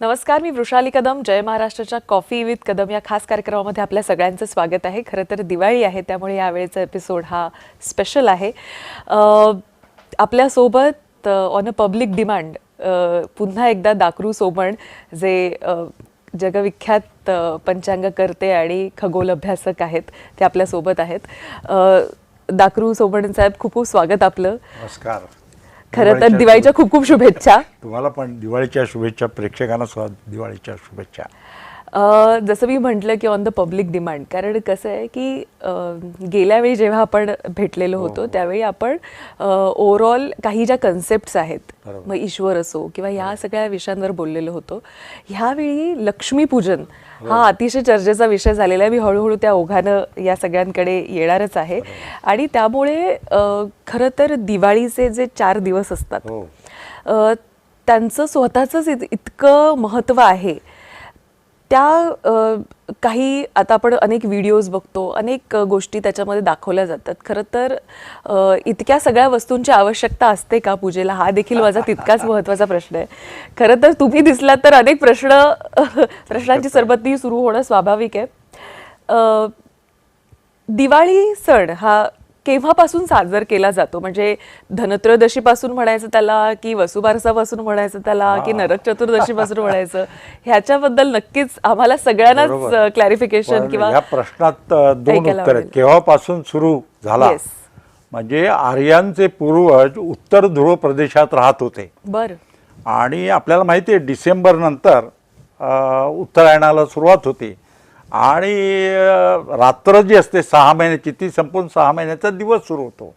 नमस्कार, मी वृषाली कदम. जय महाराष्ट्राच्या coffee with Kadam या खास कार्यक्रमामध्ये आपल्या सगळ्यांचं स्वागत आहे. खरं तर दिवाळी आहे, त्यामुळे यावेळेचा एपिसोड हा स्पेशल आहे. आपल्यासोबत ऑन अ पब्लिक डिमांड पुन्हा एकदा दाकरू सोमण, जे जगविख्यात पंचांगकर्ते आणि खगोल अभ्यासक आहेत, ते आपल्यासोबत आहेत. दाकरू सोमण साहेब, खूप खूप स्वागत आपलं. नमस्कार. खरं तर दिवाळीच्या खूप खूप शुभेच्छा. तुम्हाला पण दिवाळीच्या शुभेच्छा, प्रेक्षकांना सुद्धा दिवाळीच्या शुभेच्छा. जसं मी म्हटलं की ऑन द पब्लिक डिमांड, कारण कसं आहे की गेल्या वेळी जेव्हा आपण भेटलेलो होतो त्यावेळी आपण ओव्हरऑल काही ज्या कन्सेप्ट्स आहेत, मग ईश्वर असो किंवा ह्या सगळ्या विषयांवर बोललेलो होतो. ह्यावेळी लक्ष्मीपूजन हा अतिशय चर्चेचा विषय झालेला आहे. मी हळूहळू त्या ओघानं या सगळ्यांकडे येणारच आहे. आणि त्यामुळे खरं तर दिवाळीचे जे 4 दिवस असतात त्यांचं स्वतःचंच इतकं महत्त्व आहे. त्या काही आता आपण अनेक व्हिडिओज बघतो, अनेक गोष्टी त्याच्यामध्ये दाखवल्या जातात. खरं तर इतक्या सगळ्या वस्तूंची आवश्यकता असते का पूजेला, हा देखील माझा तितकाच महत्त्वाचा प्रश्न आहे. खरं तर तुम्ही दिसलात तर अनेक प्रश्नांची सरबत्ती सुरू होणं स्वाभाविक आहे. दिवाळी सण हा केव्हापासून साजरा केला जातो? म्हणजे धनत्रयोदशीपासून म्हणायचं त्याला, की वसुबारसापासून म्हणायचं त्याला, की नरक चतुर्दशीपासून म्हणायचं? ह्याच्याबद्दल नक्कीच आम्हाला सगळ्यांनाच क्लॅरिफिकेशन किंवा या प्रश्नात 2 उत्तर आहेत. केव्हापासून सुरू झाला? म्हणजे आर्यांचे पूर्वज उत्तर ध्रुव प्रदेशात राहत होते. बरं. आणि आपल्याला माहिती आहे डिसेंबर नंतर उत्तरायणाला सुरुवात होते आणि रात्र जी असते 6 महिन्याची ती संपून 6 महिन्याचा दिवस सुरू होतो.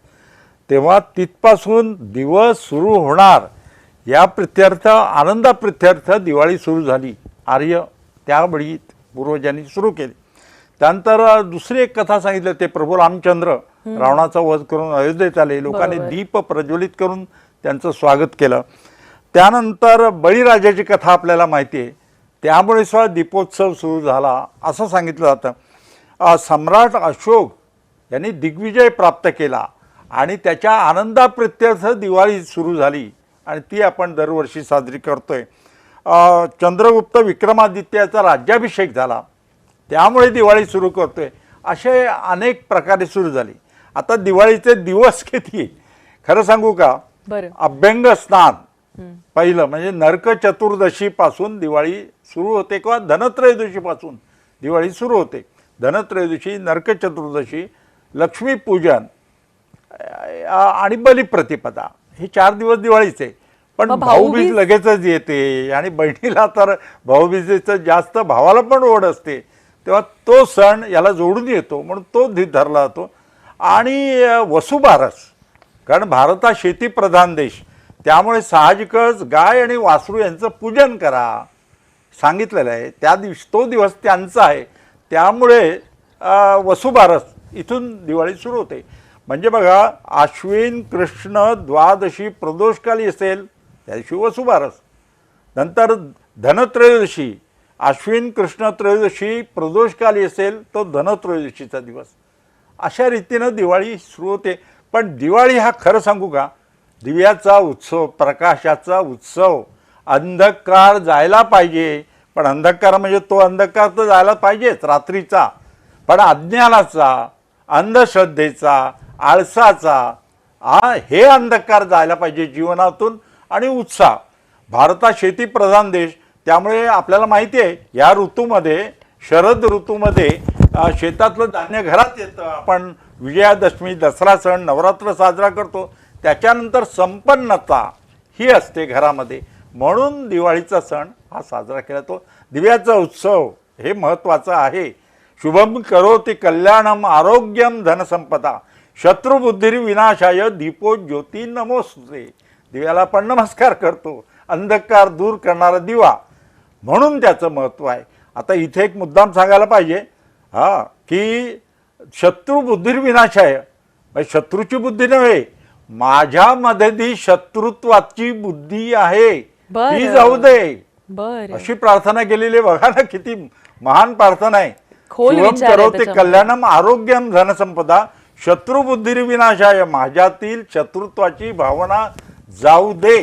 तेव्हा तिथपासून दिवस सुरू होणार या प्रित्यर्थ, आनंदा प्रित्यर्थ दिवाळी सुरू झाली. आर्य त्यावेळी पूर्वजांनी सुरू केली. त्यानंतर दुसरी एक कथा सांगितलं, ते प्रभू रामचंद्र रावणाचा वध करून अयोध्येत आले. लोकांनी दीप प्रज्वलित करून त्यांचं स्वागत केलं. त्यानंतर बळीराजाची कथा आपल्याला माहिती आहे, त्यामुळे सुद्धा दीपोत्सव सुरू झाला असं सांगितलं जातं. सम्राट अशोक यांनी दिग्विजय प्राप्त केला आणि त्याच्या आनंदाप्रित्यर्थ दिवाळी सुरू झाली आणि ती आपण दरवर्षी साजरी करतोय. चंद्रगुप्त विक्रमादित्याचा राज्याभिषेक झाला, त्यामुळे दिवाळी सुरू करतोय. असे अनेक प्रकारे सुरू झाली. आता दिवाळीचे दिवस किती खरं सांगू का? अभ्यंग स्नान पहिलं म्हणजे नरक चतुर्दशी पासून दिवाळी सुरू होते किंवा धनत्रयोदशी पासून दिवाळी सुरू होते. धनत्रयोदशी, नरक चतुर्दशी, लक्ष्मीपूजन आणि बलिप्रतिपदा हे 4 दिवस दिवाळीचे. पण भाऊबीज लगेचच येते आणि बहिणीला तर भाऊबीजेचं जास्त, भावाला पण ओढ असते, तेव्हा तो सण याला जोडून येतो म्हणून तो धरला जातो. आणि वसुबारस, कारण भारत हा शेतीप्रधान देश, त्यामुळे साहजिकच गाय आणि वासरू यांचं पूजन करा सांगितलेलं आहे. त्या दिवशी तो दिवस त्यांचा आहे, त्यामुळे वसुबारस इथून दिवाळी सुरू होते. म्हणजे बघा, आश्विन कृष्ण द्वादशी प्रदोषकाली असेल त्या दिवशी वसुबारस. नंतर धनत्रयोदशी, आश्विन कृष्ण त्रयोदशी प्रदोषकाली असेल तो धनत्रयोदशीचा दिवस. अशा रीतीनं दिवाळी सुरू होते. पण दिवाळी हा खरं सांगू का, दिव्याचा उत्सव, प्रकाशाचा उत्सव. अंधकार जायला पाहिजे, पण अंधकार म्हणजे तो अंधकार तर जायला पाहिजेच रात्रीचा, पण अज्ञानाचा, अंधश्रद्धेचा, आळसाचा हे अंधकार जायला पाहिजे जीवनातून. आणि उत्साह. भारत हा शेतीप्रधान देश, त्यामुळे आपल्याला माहिती आहे या ऋतूमध्ये, शरद ऋतूमध्ये शेतातलं धान्य घरात येतं. आपण विजयादशमी, दसरा सण, नवरात्र साजरा करतो. त्याच्यानंतर संपन्नता ही असते घरामध्ये, म्हणून दिवाळीचा सण हा साजरा केला जातो. दिव्याचा उत्सव हे महत्त्वाचं आहे. शुभम करोति कल्याणम आरोग्यम धनसंपदा शत्रुबुद्धिर्विनाशाय दीपो ज्योती नमोस्तुते. दिव्याला पण नमस्कार करतो, अंधकार दूर करणारा दिवा, म्हणून त्याचं महत्त्व आहे. आता इथे एक मुद्दाम सांगायला पाहिजे की शत्रुबुद्धिर्विनाशाय, म्हणजे शत्रूची बुद्धी नव्हे, माझ्यामध्ये ती शत्रुत्वाची बुद्धी आहे ती जाऊ दे, अशी प्रार्थना केलेली बघा ना, किती महान प्रार्थना आहे. शुभम करोति कल्याणम आरोग्यम धनसंपदा शत्रुबुद्धिर्विनाशाय, माझ्यातील शत्रुत्वाची भावना जाऊ दे,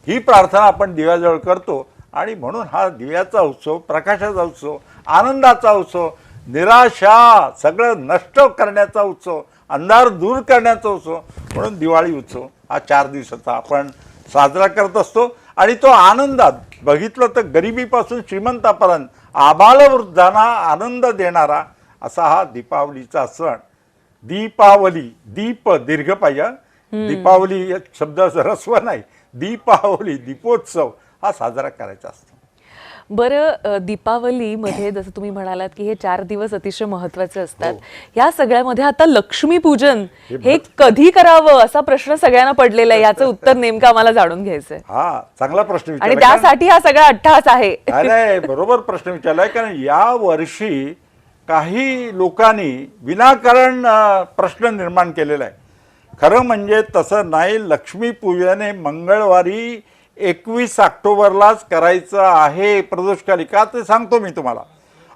ही प्रार्थना आपण दिव्याजवळ करतो आणि म्हणून हा दिव्याचा उत्सव, प्रकाशाचा उत्सव, आनंदाचा उत्सव, निराशा सगळं नष्ट करण्याचा उत्सव, अंधार दूर करण्याचा उत्सव म्हणून दिवाळी उत्सव हा 4 दिवसाचा आपण साजरा करत असतो. आणि तो आनंदात बघितलं तर गरिबीपासून श्रीमंतापर्यंत आबालवृद्धांना आनंद देणारा असा हा दीपावलीचा सण. दीपावली, दीप दीर्घ पाहिजे, दीपावली या शब्द ह्रस्व नाही, दीपावली दीपोत्सव हा साजरा करायचा असतो. बरं, दीपावलीमध्ये जसं तुम्ही म्हणालात की हे 4 दिवस अतिशय महत्त्वाचे असतात. या सगळ्यामध्ये आता लक्ष्मीपूजन हे कधी करावं असा प्रश्न सगळ्यांना पडलेला आहे. याचं उत्तर नेमकं आम्हाला जाणून घ्यायचंय हा चांगला प्रश्न आणि विचारला. त्यासाठी हा सगळा अट्टहास आहे. अरे बरोबर प्रश्न विचारलाय. कारण या वर्षी काही लोकांनी विनाकारण प्रश्न निर्माण केलेला आहे. खरं म्हणजे तसं नाही. लक्ष्मीपूजन हे मंगळवारी 21 ऑक्टोबरलाच करायचं आहे प्रदोषकाली. का ते सांगतो मी तुम्हाला.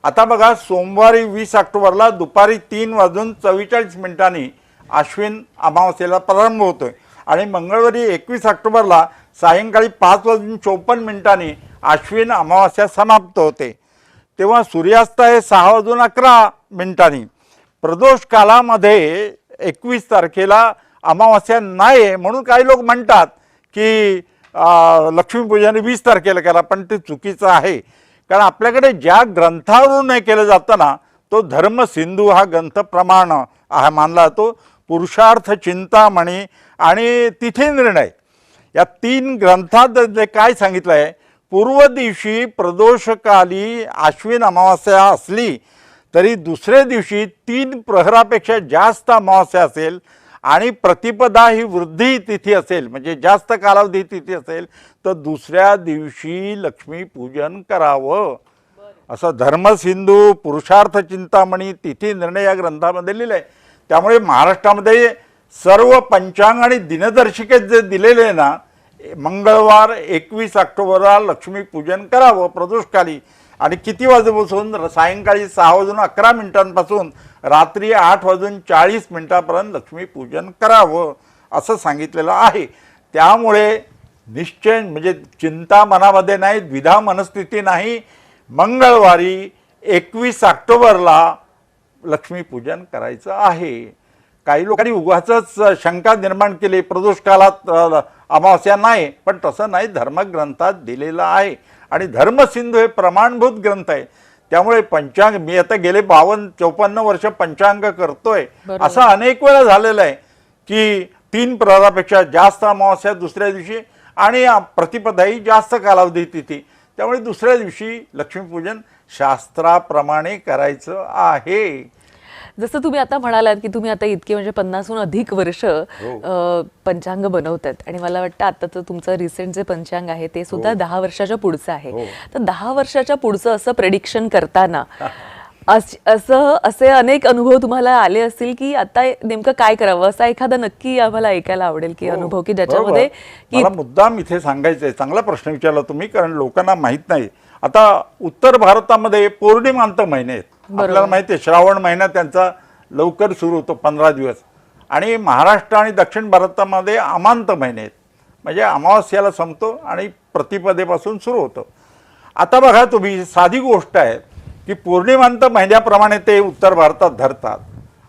आता बघा, सोमवारी 20 ऑक्टोबरला दुपारी 3:44 अश्विन अमावस्येला प्रारंभ होतोय आणि मंगळवारी 21 ऑक्टोबरला सायंकाळी 5:54 अश्विन अमावस्या समाप्त होते. तेव्हा सूर्यास्त आहे 6:11. प्रदोष कालामध्ये 21 तारखेला अमावस्या नाही आहे म्हणून काही लोक म्हणतात की लक्ष्मीपूजन 20 तारखेला करा, पण ते चुकीचं आहे. कारण आपल्याकडे ज्या ग्रंथावरून हे केलं जातं ना, तो धर्मसिंधू हा ग्रंथ प्रमाण हा मानला जातो. पुरुषार्थ, चिंतामणी आणि तिथे निर्णय या 3 ग्रंथात जे काय सांगितलं आहे, पूर्व दिवशी प्रदोषकाली अश्विन अमावस्या असली तरी दुसऱ्या दिवशी 3 प्रहरापेक्षा जास्त अमावस्या असेल आणि प्रतिपदा ही वृद्धी तिथी असेल, म्हणजे जास्त कालावधी तिथी असेल, तर दुसऱ्या दिवशी लक्ष्मीपूजन करावं असं धर्मसिंधू, पुरुषार्थ चिंतामणी, तिथी निर्णय या ग्रंथामध्ये लिहिलं आहे. त्यामुळे महाराष्ट्रामध्ये सर्व पंचांग आणि दिनदर्शिकेत जे दिलेले आहे ना, मंगळवार 21 ऑक्टोबरला लक्ष्मीपूजन करावं प्रदोषकाली आणि किती वाजेपासून, सायंकाळी 6:11 रात्री 8:40 लक्ष्मीपूजन करावं असं सांगितलेलं आहे. त्यामुळे निश्चय म्हणजे चिंता मनामध्ये नाही, द्विधा मनस्थिती नाही. मंगळवारी 21 ऑक्टोबरला लक्ष्मीपूजन करायचं आहे. काही लोकांनी उगाचच शंका निर्माण केली, प्रदोष कालात अमावस्या नाही, पण तसं नाही, धर्मग्रंथात दिलेलं आहे आणि धर्मसिंधू हे प्रमाणभूत ग्रंथ आहे. त्यामुळे पंचांग, मी आता गेले 52-54 वर्ष पंचांग करतोय, असं अनेक वेळा झालेलं आहे की 3 प्रहरापेक्षा जास्त अमावस्या दुसऱ्या दिवशी आणि प्रतिपदाही जास्त कालावधी तिथी. त्यामुळे दुसऱ्या दिवशी लक्ष्मीपूजन शास्त्राप्रमाणे करायचं आहे. जसं तुम्ही आता म्हणालात की तुम्ही आता इतके म्हणजे 50हून अधिक वर्ष पंचांग बनवतात आणि मला वाटतं आताचं तुमचं रिसेंट जे पंचांग आहे ते सुद्धा 10 वर्षाच्या पुढचं आहे. तर 10 वर्षाच्या पुढचं असं प्रेडिक्शन करताना असे अनेक अनुभव तुम्हाला आले असतील की आता नेमकं काय करावं, असा एखादा नक्की आम्हाला ऐकायला आवडेल की अनुभव की ज्याच्यामध्ये मला मुद्दाम इथे सांगायचंय. चांगला प्रश्न विचारला तुम्ही, कारण लोकांना माहित नाही. आता उत्तर भारतामध्ये पौर्णिमांत महिने आहेत. आपल्याला माहिती आहे श्रावण महिना त्यांचा लवकर सुरू होतो 15 दिवस, आणि महाराष्ट्र आणि दक्षिण भारतामध्ये अमांत महिने आहेत, म्हणजे अमावस्याला संपतो आणि प्रतिपदेपासून सुरू होतो. आता बघा तुम्ही, साधी गोष्ट आहे की पौर्णिमांत महिन्याप्रमाणे ते उत्तर भारतात धरतात.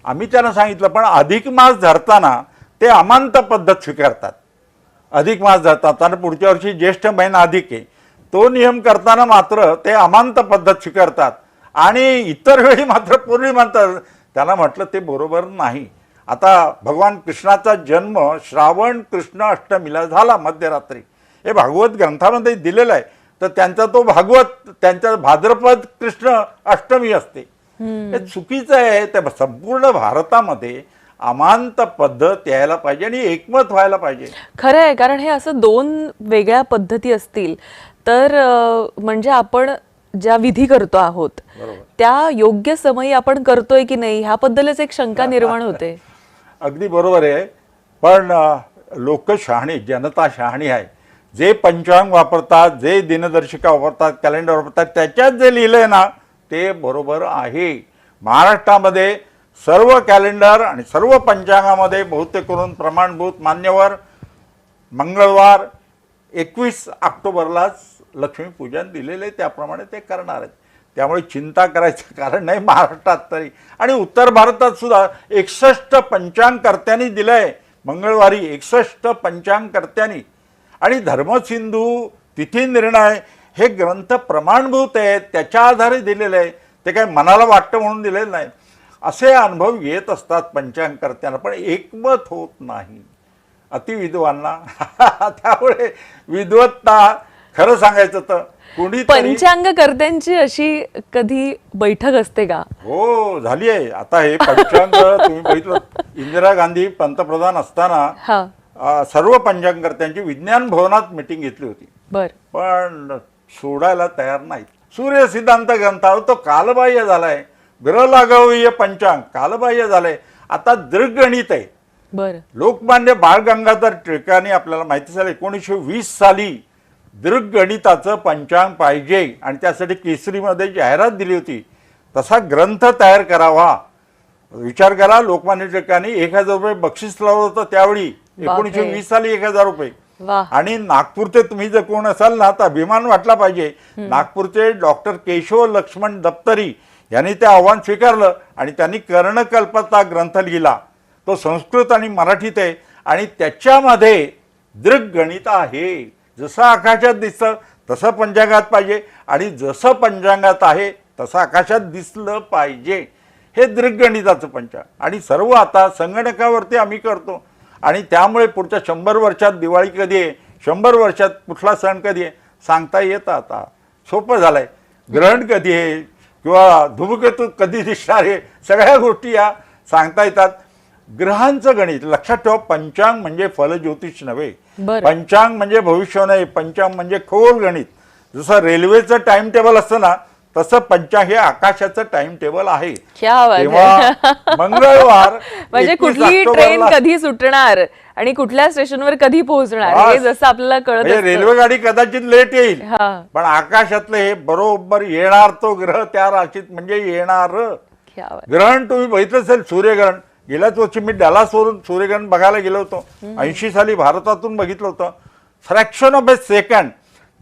आम्ही त्यांना सांगितलं पण अधिक मास धरताना ते अमांत पद्धत स्वीकारतात. अधिक मास धरतात आणि पुढच्या वर्षी ज्येष्ठ महिना अधिक आहे, तो नियम करताना मात्र ते अमांत पद्धत स्वीकारतात आणि इतर वेळी मात्र पौर्णिमांत. त्यांना म्हटलं ते बरोबर नाही. आता भगवान कृष्णाचा जन्म श्रावण कृष्ण अष्टमीला झाला मध्यरात्री, हे भागवत ग्रंथामध्ये दिलेलं आहे. तर त्यांचा तो भागवत, त्यांच्या भाद्रपद कृष्ण अष्टमी असते. हे चुकीचं आहे. त्या संपूर्ण भारतामध्ये अमांत पद्धत यायला पाहिजे आणि एकमत व्हायला पाहिजे. खरं आहे, कारण हे असं 2 वेगळ्या पद्धती असतील तर म्हणजे आपण ज्या विधी करतो आहोत त्या योग्य समयी आपण करतोय की नाही ह्याबद्दलच एक शंका निर्माण होते. अगदी बरोबर आहे. पण लोक शहाणी, जनता शहाणी आहे. जे पंचांग वापरतात, जे दिनदर्शिका वापरतात, कॅलेंडर वापरतात, त्याच्यात जे लिहिलंय ना ते बरोबर आहे. महाराष्ट्रामध्ये सर्व कॅलेंडर आणि सर्व पंचांगामध्ये बहुतेक करून प्रमाणभूत मान्यवर मंगळवार 21 ऑक्टोबरलाच लक्ष्मीपूजन दिलेलं आहे, त्याप्रमाणे ते करणार आहेत. त्यामुळे चिंता करायचं कारण नाही महाराष्ट्रात तरी. आणि उत्तर भारतात सुद्धा 61 पंचांगकर्त्यांनी दिलंय मंगळवारी, 61 पंचांगकर्त्यांनी. आणि धर्मसिंधू तिथी निर्णय हे ग्रंथ प्रमाणभूत आहेत, त्याच्या आधारे दिलेले आहे, ते काय मनाला वाटतं म्हणून दिलेलं नाही. असे अनुभव येत असतात पंचांगकर्त्यांना, पण एकमत होत नाही अतिविद्वांना. त्यामुळे विद्वत्ता खरं सांगायचं तर कुणीतरी पंचांगकर्त्यांची अशी कधी बैठक असते का? हो, झाली आहे. आता हे पंचांग तुम्ही बघितलं, इंदिरा गांधी पंतप्रधान असताना सर्व पंचांगकर्त्यांची विज्ञान भवनात मीटिंग घेतली होती. बर. पण सोडायला तयार नाहीत. सूर्य सिद्धांत ग्रंथावर तो कालबाह्य झालाय. ग्रह लागवीय पंचांग कालबाह्य झालंय. आता दृगगणित आहे. बर. लोकमान्य बाळ गंगाधर टिळकांनी आपल्याला माहिती झालं 1920 साली दृगगणिताचं पंचांग पाहिजे आणि त्यासाठी केसरीमध्ये जाहिरात दिली होती. तसा ग्रंथ तयार करावा. विचार करा, लोकमान्य टिळकांनी 1000 रुपये बक्षीस लावलं होतं त्यावेळी 1920 साली 1000 रुपये. आणि नागपूरचे तुम्ही जर कोण असाल ना तर अभिमान वाटला पाहिजे. नागपूरचे डॉक्टर केशव लक्ष्मण दप्तरी यांनी ते आव्हान स्वीकारलं आणि त्यांनी कर्णकल्पता ग्रंथ लिहिला. तो संस्कृत आणि मराठीत आहे आणि त्याच्यामध्ये दृगगणित आहे. जसं आकाशात दिसतं तसं पंचांगात पाहिजे आणि जसं पंचांगात आहे तसं आकाशात दिसलं पाहिजे. हे दृगगणिताचं पंचांग. आणि सर्व आता संगणकावरती आम्ही करतो आणि त्यामुळे पुढच्या 100 वर्षात दिवाळी कधी आहे, 100 वर्षात कुठला सण कधी आहे सांगता येतं. आता सोपं झालंय. ग्रहण कधी आहे किंवा धूमकेतू कधी दिसणार आहे, सगळ्या गोष्टी या सांगता येतात. ग्रहांचं गणित लक्षात ठेवा. पंचांग म्हणजे फलज्योतिष नव्हे. पंचांग म्हणजे भविष्य नाही. पंचांग म्हणजे खोल गणित. जसं रेल्वेचं टाइम टेबल असतं ना तसं पंचांग हे आकाशाचं टाइम टेबल आहे. तेव्हा मंगळवार म्हणजे कुठली ट्रेन कधी सुटणार आणि कुठल्या स्टेशनवर कधी पोहोचणार हे जसं आपल्याला कळत असतं. रेल्वेगाडी कदाचित लेट येईल पण आकाशातले हे बरोबर येणार. तो ग्रह त्या राशीत म्हणजे येणार. ग्रहण तुम्ही बघितलं असेल, सूर्यग्रहण. गेल्याच वर्षी मी डॅलासवरून सूर्यग्रहण बघायला गेलो होतो. 80 साली भारतातून बघितलं होतं. Fraction of A second.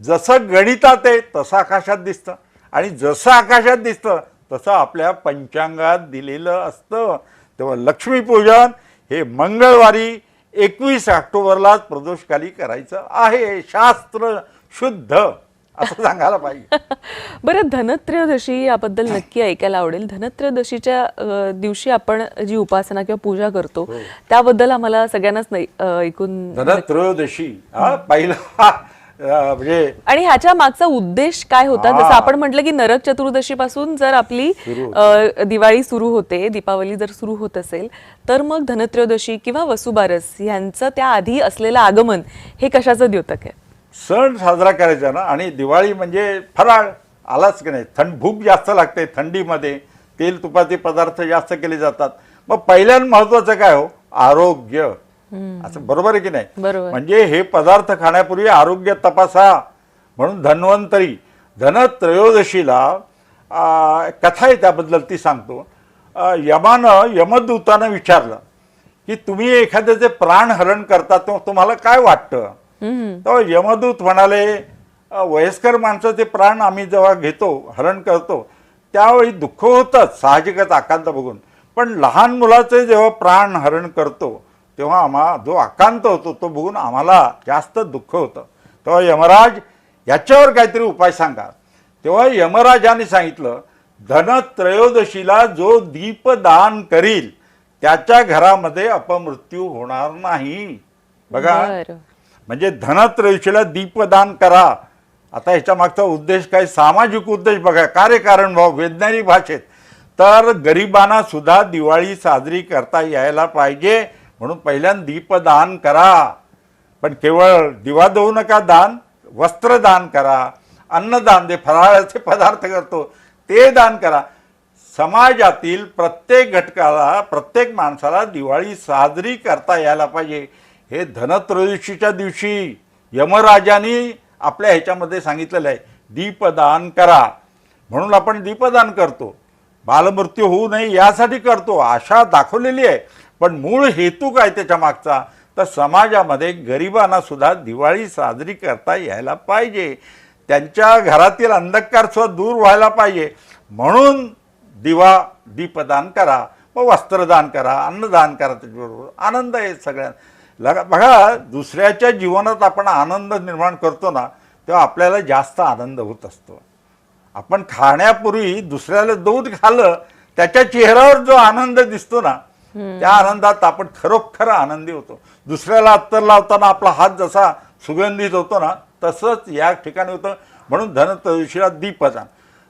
जसं गणितात आहे तसं आकाशात दिसतं आणि जसं आकाशात दिसतं तसं आपल्या पंचांगात दिलेलं असतं. तेव्हा लक्ष्मीपूजन हे मंगळवारी 21 ऑक्टोबरलाच प्रदोषकाली करायचं आहे. शास्त्र शुद्ध असं सांगायला पाहिजे. बरं, धनत्रयोदशी याबद्दल नक्की ऐकायला आवडेल. धनत्रयोदशीच्या दिवशी आपण जी उपासना किंवा पूजा करतो त्याबद्दल आम्हाला सगळ्यांनाच नाही ऐकून. धनत्रयोदशी पहिला म्हणजे आणि ह्याच्या मागचा उद्देश काय होता? जसं आपण म्हटलं की नरक चतुर्दशी पासून जर आपली दिवाळी सुरू होते, दीपावली जर सुरू होत असेल तर मग धनत्रयोदशी किंवा वसुबारस यांचं त्या आधी असलेलं आगमन हे कशाचं द्योतक आहे? सण साजरा करायचा ना. आणि दिवाळी म्हणजे फराळ आलाच की नाही. भूक जास्त लागते थंडीमध्ये. तेल तुपाचे पदार्थ जास्त केले जातात. मग पहिल्यान महत्वाचं काय हो? आरोग्य. असं बरोबर आहे की नाही? म्हणजे हे पदार्थ खाण्यापूर्वी आरोग्य तपासा. म्हणून धन्वंतरी धनत्रयोदशीला कथा आहे त्याबद्दल ती सांगतो. यमदूतानं विचारलं की तुम्ही एखाद्याचे प्राण हरण करता तेव्हा तुम्हाला काय वाटतं? तेव्हा यमदूत म्हणाले, वयस्कर माणसाचे प्राण आम्ही जेव्हा घेतो, हरण करतो त्यावेळी दुःख होतं साहजिकच आकांत बघून. पण लहान मुलाचे जेव्हा प्राण हरण करतो तेव्हा जो आकांत होतो तो बघून आम्हाला जास्त दुःख होतं. तेव्हा यमराज याच्यावर काहीतरी उपाय सांगा. तेव्हा यमराजाने सांगितलं, धनत्रयोदशीला जो दीपदान करील त्याच्या घरामध्ये अपमृत्यू होणार नाही. बघा, म्हणजे धनत्रयोदशीला दीपदान करा. आता ह्याच्या मागचा उद्देश काय? सामाजिक उद्देश बघा, कार्यकारण भाव वैज्ञानिक भाषेत. तर गरिबांना सुद्धा दिवाळी साजरी करता यायला पाहिजे म्हणून पहिल्यांदा दीपदान करा. पण केवळ दिवा देऊ नका, दान वस्त्रदान करा, अन्नदान, दे फराळाचे पदार्थ करतो ते दान करा. समाजातील प्रत्येक घटकाला, प्रत्येक माणसाला दिवाळी साजरी करता यायला पाहिजे. हे धनत्रयोदशीच्या दिवशी यमराजांनी आपल्या ह्याच्यामध्ये सांगितलेलं आहे, दीपदान करा. म्हणून आपण दीपदान करतो. बालमृत्यू होऊ नये यासाठी करतो, आशा दाखवलेली आहे. पण मूळ हेतू काय त्याच्या मागचा? तर समाजामध्ये गरिबांना सुद्धा दिवाळी साजरी करता यायला पाहिजे, त्यांच्या घरातील अंधकार सुद्धा दूर व्हायला पाहिजे. म्हणून दीपदान करा, मग वस्त्रदान करा, अन्नदान करा, त्याच्याबरोबर आनंद आहे सगळ्यांना. बघा, दुसऱ्याच्या जीवनात आपण आनंद निर्माण करतो ना, तेव्हा आपल्याला जास्त आनंद होत असतो. आपण खाण्यापूर्वी दुसऱ्याला दूध खाल्लं, त्याच्या चेहऱ्यावर जो आनंद दिसतो ना, त्या आनंदात आपण खरोखर आनंदी होतो. दुसऱ्याला अत्तर लावताना आपला हात जसा सुगंधित होतो ना, तसंच या ठिकाणी होतं. म्हणून धनत्रयोदशीला दीपदान.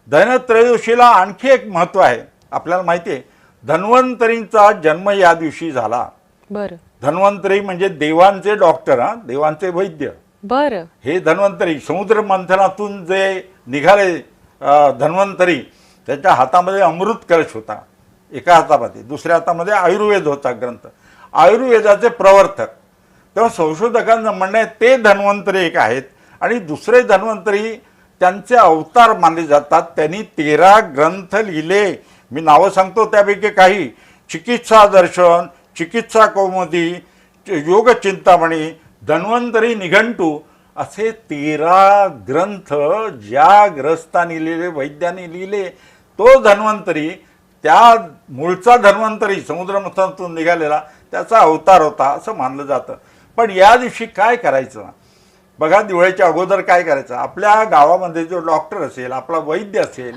धनत्रयोदशीला आणखी एक महत्त्व आहे. आपल्याला माहिती आहे, धन्वंतरींचा जन्म या दिवशी झाला. बरं. धन्वंतरी म्हणजे देवांचे डॉक्टर, देवांचे वैद्य. बरं. हे धन्वंतरी समुद्र मंथनातून जे निघाले धन्वंतरी, त्याच्या हातामध्ये अमृत कलश होता एका हातामध्ये, दुसऱ्या हातामध्ये आयुर्वेद होता ग्रंथ, आयुर्वेदाचे प्रवर्तक. तेव्हा संशोधकांचं म्हणणं आहे ते धन्वंतरी एक आहेत. आणि दुसरे धन्वंतरी त्यांचे अवतार मानले जातात. त्यांनी 13 ग्रंथ लिहिले. मी नावं सांगतो त्यापैकी काही: चिकित्सा दर्शन, चिकित्सा कौमुदी, योग चिंतामणी, धन्वंतरी निघंटू, असे 13 ग्रंथ ज्या ग्रस्तांनी लिहिले, वैद्यांनी लिहिले. तो धन्वंतरी, त्या मूळचा धन्वंतरी समुद्रमंथनातून निघालेला त्याचा अवतार होता असं मानलं जातं. पण या दिवशी काय करायचं बघा, दिवाळीच्या अगोदर काय करायचं? आपल्या गावामध्ये जो डॉक्टर असेल, आपला वैद्य असेल,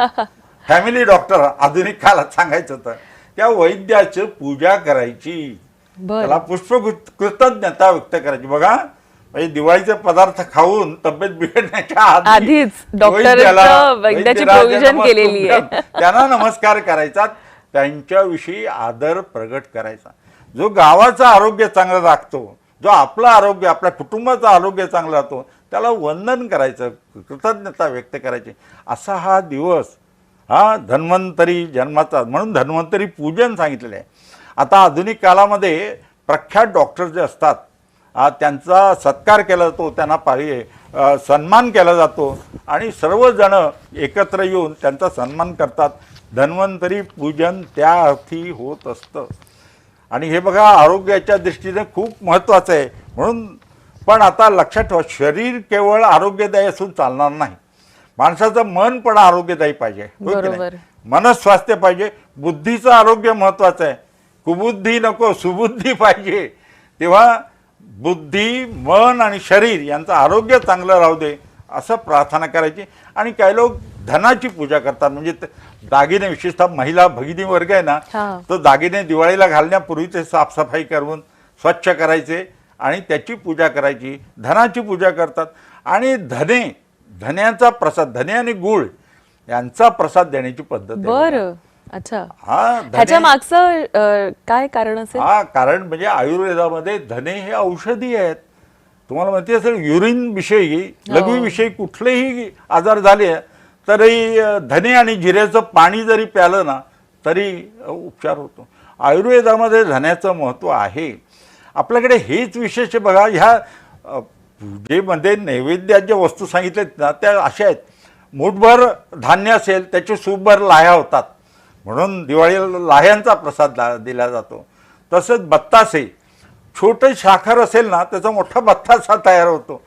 फॅमिली डॉक्टर आधुनिक काळात सांगायचं तर, त्या वैद्याची पूजा करायची, त्याला कृतज्ञता व्यक्त करायची. बघा, म्हणजे दिवाळीचे पदार्थ खाऊन तब्येत बिघडण्याच्या आधीच वैद्याची प्रोव्हिजन केलेली आहे. त्यांना नमस्कार करायचा, त्यांच्याविषयी आदर प्रगट करायचा. जो गावाचं आरोग्य चांगलं राखतो, जो आपलं आरोग्य, आपल्या कुटुंबाचं आरोग्य चांगलं राहतो, त्याला वंदन करायचं, कृतज्ञता व्यक्त करायची. असा हा दिवस, हा धन्वंतरी जन्माचा, म्हणून धन्वंतरी पूजन सांगितलेलं आहे. आता आधुनिक काळामध्ये प्रख्यात डॉक्टर जे असतात, त्यांचा सत्कार केला जातो, त्यांना सन्मान केला जातो आणि सर्वजण एकत्र येऊन त्यांचा सन्मान करतात. धन्वंतरी पूजन त्या अर्थी होत असतं. आणि हे बघा, आरोग्याच्या दृष्टीने खूप महत्त्वाचं आहे. म्हणून पण आता लक्षात ठेवा, शरीर केवळ आरोग्यदायी असून चालणार नाही. माणसाचं मन पण आरोग्यदायी पाहिजे, हो की नाही? मनस्वास्थ्य पाहिजे, बुद्धीचं आरोग्य महत्त्वाचं आहे. कुबुद्धी नको, सुबुद्धी पाहिजे. तेव्हा बुद्धी, मन आणि शरीर यांचं आरोग्य चांगलं राहू दे असं प्रार्थना करायची. आणि काही लोक धनाची पूजा करतात, म्हणजे दागिने, विशेषतः महिला भगिनी वर्ग आहे ना, तो दागिने दिवाळीला घालण्यापूर्वी ते साफसफाई करून स्वच्छ करायचे आणि त्याची पूजा करायची. धनाची पूजा करतात. आणि धन्याचा प्रसाद, धने आणि गूळ यांचा प्रसाद देण्याची पद्धत आहे. बरं. अच्छा. ह्याच्या मागचं काय कारण असेल? कारण म्हणजे आयुर्वेदामध्ये धने हे औषधी आहेत. तुम्हाला माहिती असेल, युरिन विषयी, लघवीविषयी कुठलेही आजार झाले तरी धने आणि जिऱ्याचं पाणी जरी प्यालं ना तरी उपचार होतो. आयुर्वेदामध्ये धन्याचं महत्त्व आहे. आपल्याकडे हेच विशेष आहे बघा. ह्या पूजेमध्ये नैवेद्याच्या वस्तू सांगितल्यात ना, त्या अशा आहेत: मूठभर धान्य असेल, त्याचे सूपभर लाह्या होतात, म्हणून दिवाळीला लाह्यांचा प्रसाद दिला जातो. तसंच बत्तासे, छोटं साखर असेल ना, त्याचा मोठा बत्तासा तयार होतो,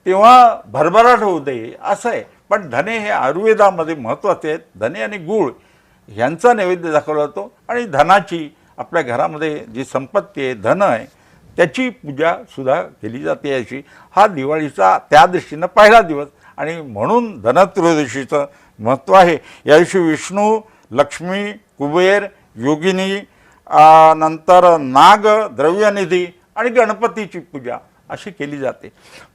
तेव्हा भरभराट होऊ दे असं आहे. पण धने हे आयुर्वेदामध्ये महत्त्वाचे आहेत. धने आणि गूळ ह्यांचा नैवेद्य दाखवला जातो. आणि धनाची, आपल्या घरामध्ये जी संपत्ती आहे, धन आहे, त्याची पूजा सुद्धा केली जाते. अशी हा दिवाळीचा त्या दृष्टीनं पहिला दिवस. आणि म्हणून धनत्रयोदशीचं महत्त्व आहे. या दिवशी विष्णू, लक्ष्मी, कुबेर, योगिनी, नंतर नाग, द्रव्यनिधी आणि गणपतीची पूजा अशी केली जाते.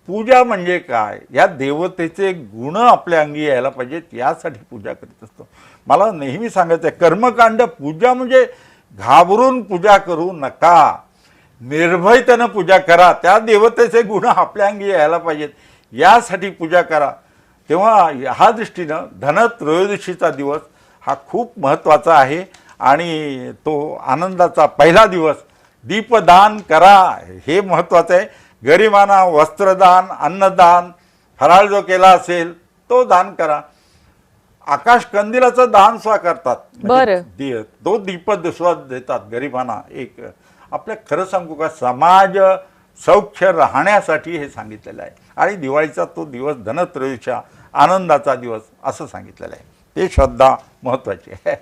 पूजा म्हणजे काय? या देवतेचे गुण आपल्या अंगी यायला पाहिजेत, यासाठी पूजा करीत असतो. मला नेहमी सांगायचं आहे, कर्मकांड पूजा म्हणजे घाबरून पूजा करू नका, निर्भयतेनं पूजा करा. त्या देवतेचे गुण आपल्या अंगी यायला पाहिजेत, यासाठी पूजा करा. तेव्हा ह्या दृष्टीनं धनत्रयोदशीचा दिवस हा खूप महत्त्वाचा आहे. आणि तो आनंदाचा पहिला दिवस. दीपदान करा, हे महत्त्वाचं आहे. गरिबांना वस्त्रदान, अन्नदान, फराळ जो केला असेल तो दान करा. आकाश कंदिलाचं दान सुद्धा करतात, तो दीप सुद्धा देतात गरिबांना. एक आपल्या खरं सांगू का, समाज सौख्य राहण्यासाठी हे सांगितलेलं आहे. आणि दिवाळीचा तो दिवस धनत्रयोदशीचा आनंदाचा दिवस असं सांगितलेलं आहे. ते श्रद्धा महत्त्वाची आहे.